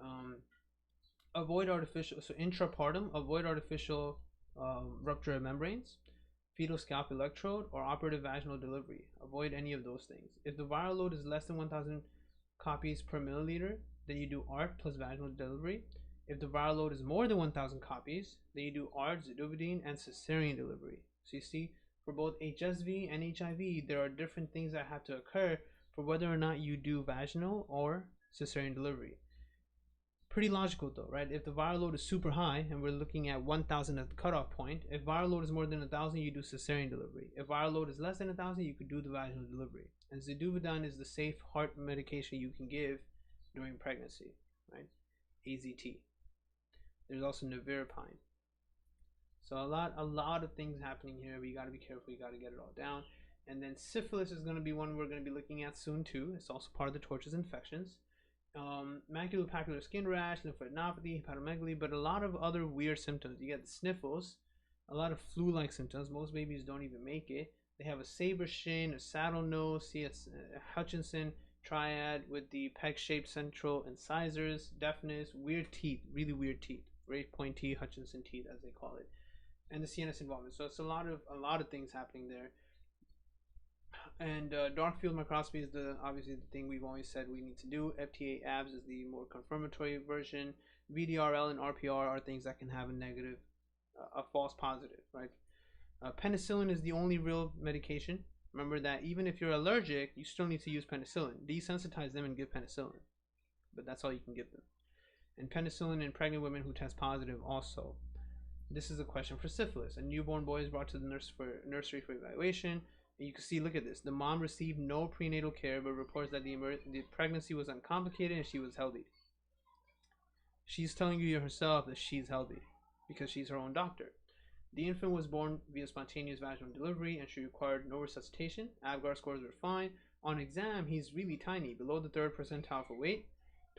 Avoid artificial, so intrapartum, avoid artificial rupture of membranes, fetal scalp electrode, or operative vaginal delivery. Avoid any of those things. If the viral load is less than 1,000 copies per milliliter, then you do ART plus vaginal delivery. If the viral load is more than 1,000 copies, then you do ART, zidovudine, and cesarean delivery. So you see, for both HSV and HIV, there are different things that have to occur for whether or not you do vaginal or cesarean delivery. Pretty logical though, right? If the viral load is super high, and we're looking at 1,000 as the cutoff point, if viral load is more than 1,000, you do cesarean delivery. If viral load is less than 1,000, you could do the vaginal delivery. And zidovudine is the safe heart medication you can give during pregnancy, right? AZT. There's also nevirapine. So a lot of things happening here. We got to be careful. You got to get it all down. And then syphilis is going to be one we're going to be looking at soon too. It's also part of the torches infections. Maculopapular skin rash, lymphadenopathy, hepatomegaly, but a lot of other weird symptoms. You get the sniffles, a lot of flu-like symptoms. Most babies don't even make it. They have a saber shin, a saddle nose, see it's Hutchinson triad with the peg-shaped central incisors, deafness, weird teeth, really weird teeth, very pointy Hutchinson teeth as they call it, and the CNS involvement. So it's a lot of things happening there. And dark field microscopy is obviously the thing we've always said we need to do. FTA-ABS is the more confirmatory version. VDRL and RPR are things that can have a negative, a false positive, right? Penicillin is the only real medication. Remember that even if you're allergic, you still need to use penicillin. Desensitize them and give penicillin, but that's all you can give them. And penicillin in pregnant women who test positive also. This is a question for syphilis. A newborn boy is brought to the nursery for evaluation. And you can see, look at this. The mom received no prenatal care, but reports that the pregnancy was uncomplicated and she was healthy. She's telling you herself that she's healthy because she's her own doctor. The infant was born via spontaneous vaginal delivery and she required no resuscitation. Apgar scores were fine. On exam, he's really tiny, below the 3rd percentile for weight,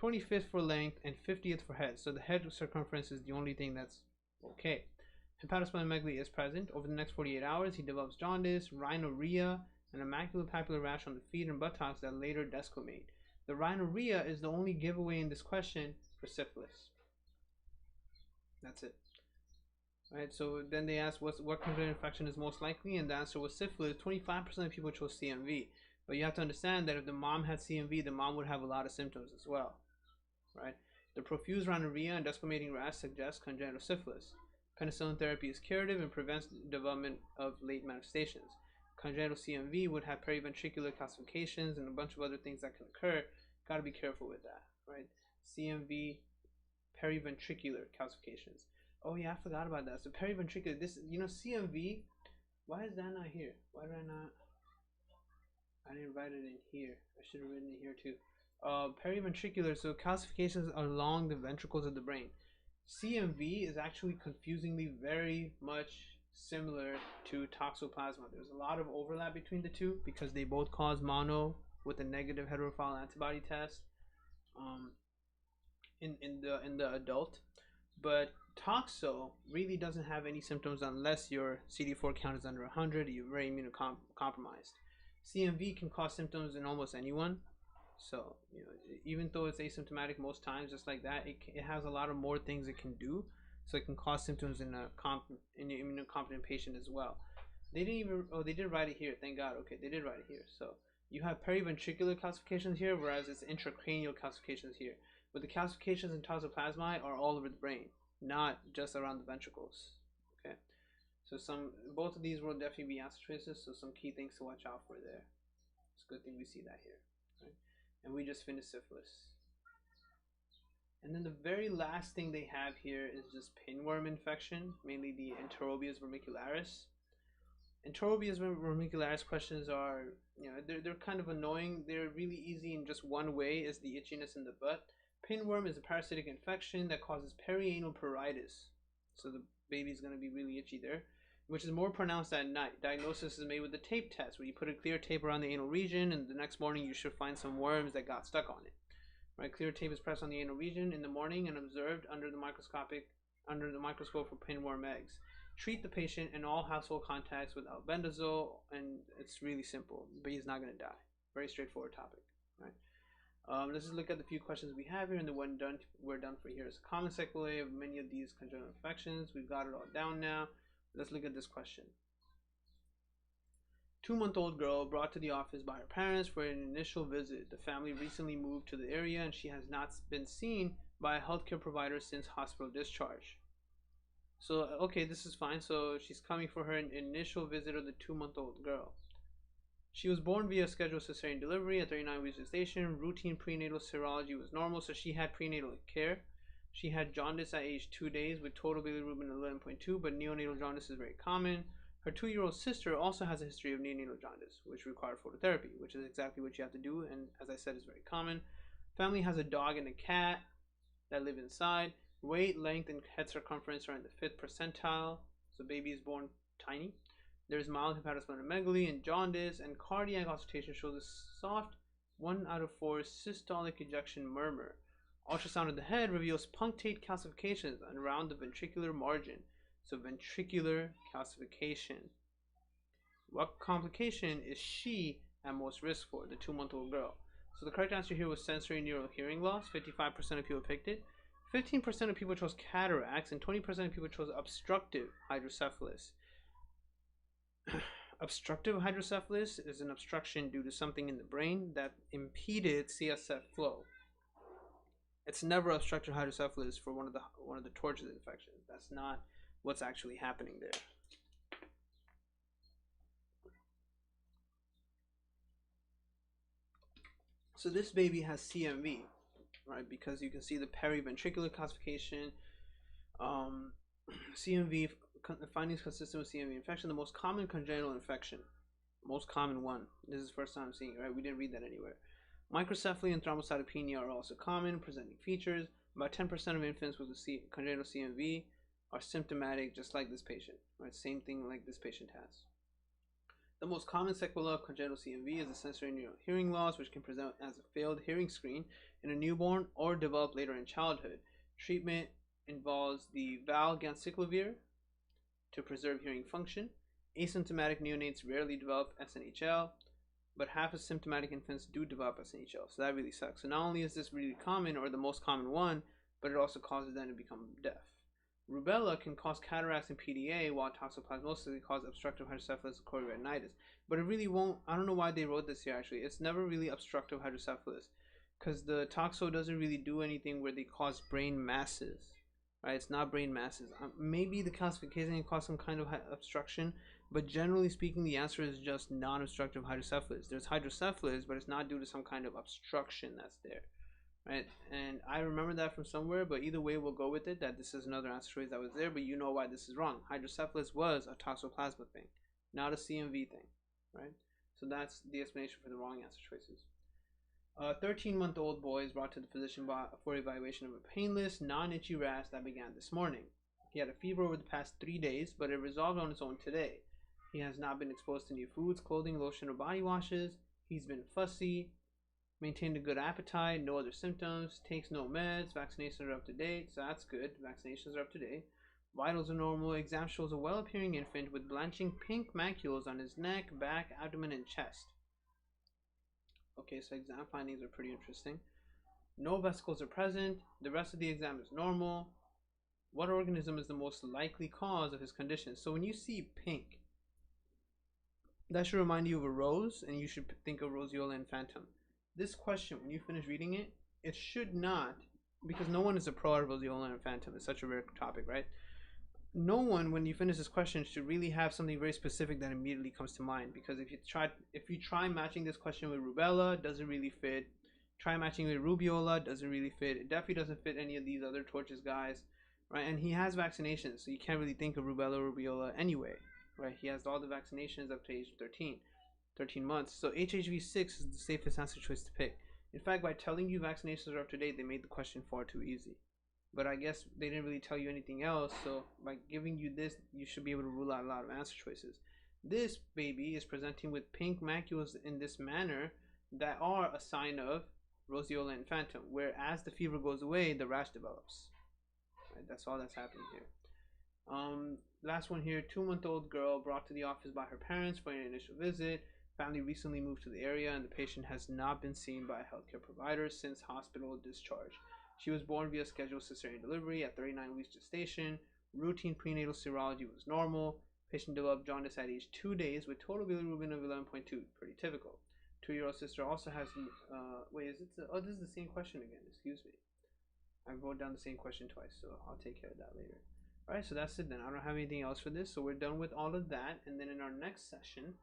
25th for length, and 50th for head. So the head circumference is the only thing that's okay. Hepatosplenomegaly is present. Over the next 48 hours, he develops jaundice, rhinorrhea, and a maculopapular rash on the feet and buttocks that later desquamate. The rhinorrhea is the only giveaway in this question for syphilis. That's it. Right, so then they asked what congenital infection is most likely, and the answer was syphilis. 25% of people chose CMV. But you have to understand that if the mom had CMV, the mom would have a lot of symptoms as well. Right? The profuse rhinorrhea and desquamating rash suggests congenital syphilis. Penicillin therapy is curative and prevents development of late manifestations. Congenital CMV would have periventricular calcifications and a bunch of other things that can occur. Got to be careful with that, right? CMV, periventricular calcifications. Oh yeah, I forgot about that. So periventricular, this, CMV, why is that not here? Why did I didn't write it in here. I should have written it here too. Periventricular, so calcifications along the ventricles of the brain. CMV is actually confusingly very much similar to toxoplasma. There's a lot of overlap between the two because they both cause mono with a negative heterophile antibody test in the adult. But toxo really doesn't have any symptoms unless your CD4 count is under 100, you're very immunocompromised. CMV can cause symptoms in almost anyone. So, even though it's asymptomatic most times, just like that, it has a lot of more things it can do. So it can cause symptoms in an immunocompetent patient as well. They did write it here, thank God. Okay, they did write it here. So you have periventricular calcifications here, whereas it's intracranial calcifications here. But the calcifications in toxoplasma are all over the brain, not just around the ventricles. Okay, so both of these will definitely be answer choices. So some key things to watch out for there. It's a good thing we see that here. Right? And we just finished syphilis. And then the very last thing they have here is just pinworm infection, mainly the Enterobius vermicularis. Enterobius vermicularis questions are, they're kind of annoying. They're really easy in just one way, is the itchiness in the butt. Pinworm is a parasitic infection that causes perianal pruritus. So the baby's going to be really itchy there, which is more pronounced at night. Diagnosis is made with the tape test, where you put a clear tape around the anal region, and the next morning you should find some worms that got stuck on it. Right, clear tape is pressed on the anal region in the morning and observed under the microscope for pinworm eggs. Treat the patient and all household contacts with albendazole, and it's really simple. The baby's not going to die. Very straightforward topic. Right. Let's just look at the few questions we have here, and then we're done for here. It's a common sequelae of many of these congenital infections. We've got it all down now. Let's look at this question. 2-month-old girl brought to the office by her parents for an initial visit. The family recently moved to the area and she has not been seen by a healthcare provider since hospital discharge. So, okay, this is fine. So she's coming for her initial visit of the 2-month-old girl. She was born via scheduled cesarean delivery at 39 weeks gestation. Routine prenatal serology was normal, so she had prenatal care. She had jaundice at age 2 days with total bilirubin 11.2, but neonatal jaundice is very common. Her 2-year-old sister also has a history of neonatal jaundice, which required phototherapy, which is exactly what you have to do, and as I said, is very common. Family has a dog and a cat that live inside. Weight, length, and head circumference are in the 5th percentile, so baby is born tiny. There's mild hepatosplenomegaly and jaundice, and cardiac auscultation shows a soft 1 out of 4 systolic ejection murmur. Ultrasound of the head reveals punctate calcifications around the ventricular margin. So ventricular calcification. What complication is she at most risk for, the 2-month-old girl? So the correct answer here was sensory neural hearing loss. 55% of people picked it. 15% of people chose cataracts, and 20% of people chose obstructive hydrocephalus. Obstructive hydrocephalus is an obstruction due to something in the brain that impeded CSF flow. It's never obstructive hydrocephalus for one of the tortuous infections. That's not what's actually happening there. So this baby has CMV, right? Because you can see the periventricular calcification. CMV findings consistent with CMV infection. The most common congenital infection, Most common one. This is the first time I'm seeing it, right? We didn't read that anywhere. Microcephaly and thrombocytopenia are also common presenting features. About 10% of infants with a congenital CMV are symptomatic, just like this patient, right? Same thing like this patient has. The most common sequela of congenital CMV is the sensory neural hearing loss, which can present as a failed hearing screen in a newborn or develop later in childhood. Treatment involves the valganciclovir to preserve hearing function. Asymptomatic neonates rarely develop SNHL, but half of symptomatic infants do develop SNHL, so that really sucks. So not only is this really common, or the most common one, but it also causes them to become deaf. Rubella can cause cataracts and PDA, while toxoplasmosis can cause obstructive hydrocephalus and chorioretinitis. But it really won't. I don't know why they wrote this here actually. It's never really obstructive hydrocephalus, because the toxo doesn't really do anything where they cause brain masses. Right? It's not brain masses. Maybe the calcification can cause some kind of obstruction, but generally speaking, the answer is just non-obstructive hydrocephalus. There's hydrocephalus, but it's not due to some kind of obstruction that's there. Right, and I remember that from somewhere, but either way we'll go with it, that this is another answer choice that was there, but you know why this is wrong. Hydrocephalus was a toxoplasma thing, not a CMV thing, right? So that's the explanation for the wrong answer choices. 13-month-old boy is brought to the physician for evaluation of a painless, non-itchy rash that began this morning. He had a fever over the past 3 days, but it resolved on its own today. He has not been exposed to new foods, clothing, lotion, or body washes. He's been fussy, maintained a good appetite, no other symptoms, takes no meds, vaccinations are up to date, so that's good, vaccinations are up to date. Vitals are normal. Exam shows a well-appearing infant with blanching pink macules on his neck, back, abdomen, and chest. Okay, so exam findings are pretty interesting. No vesicles are present. The rest of the exam is normal. What organism is the most likely cause of his condition? So when you see pink, that should remind you of a rose, and you should think of Roseola infantum. This question, when you finish reading it, it should not, because no one is a pro at Roseola infantum. It's such a rare topic, right? No one, when you finish this question, should really have something very specific that immediately comes to mind. Because if you try matching this question with rubella, doesn't really fit. Try matching with rubeola, doesn't really fit. It definitely doesn't fit any of these other torches guys, right? And he has vaccinations, so you can't really think of rubella or rubeola anyway, right? He has all the vaccinations up to age 13 months. So HHV6 is the safest answer choice to pick. In fact, by telling you vaccinations are up to date, they made the question far too easy. But I guess they didn't really tell you anything else, so by giving you this, you should be able to rule out a lot of answer choices. This baby is presenting with pink macules in this manner that are a sign of Roseola infantum, where as the fever goes away, the rash develops. Right, that's all that's happening here. Last one here, 2-month-old girl brought to the office by her parents for an initial visit. Family recently moved to the area, and the patient has not been seen by a healthcare provider since hospital discharge. She was born via scheduled cesarean delivery at 39 weeks gestation. Routine prenatal serology was normal. Patient developed jaundice at age 2 days with total bilirubin of 11.2, pretty typical. 2-year-old sister also has, this is the same question again, excuse me. I wrote down the same question twice, so I'll take care of that later. Alright, so that's it then. I don't have anything else for this, so we're done with all of that. And then in our next session,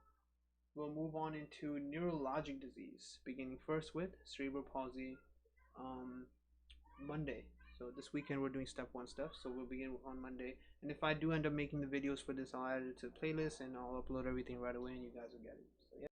we'll move on into neurologic disease, beginning first with cerebral palsy, Monday. So this weekend we're doing step 1 stuff, so we'll begin on Monday. And if I do end up making the videos for this, I'll add it to the playlist and I'll upload everything right away and you guys will get it. So yeah.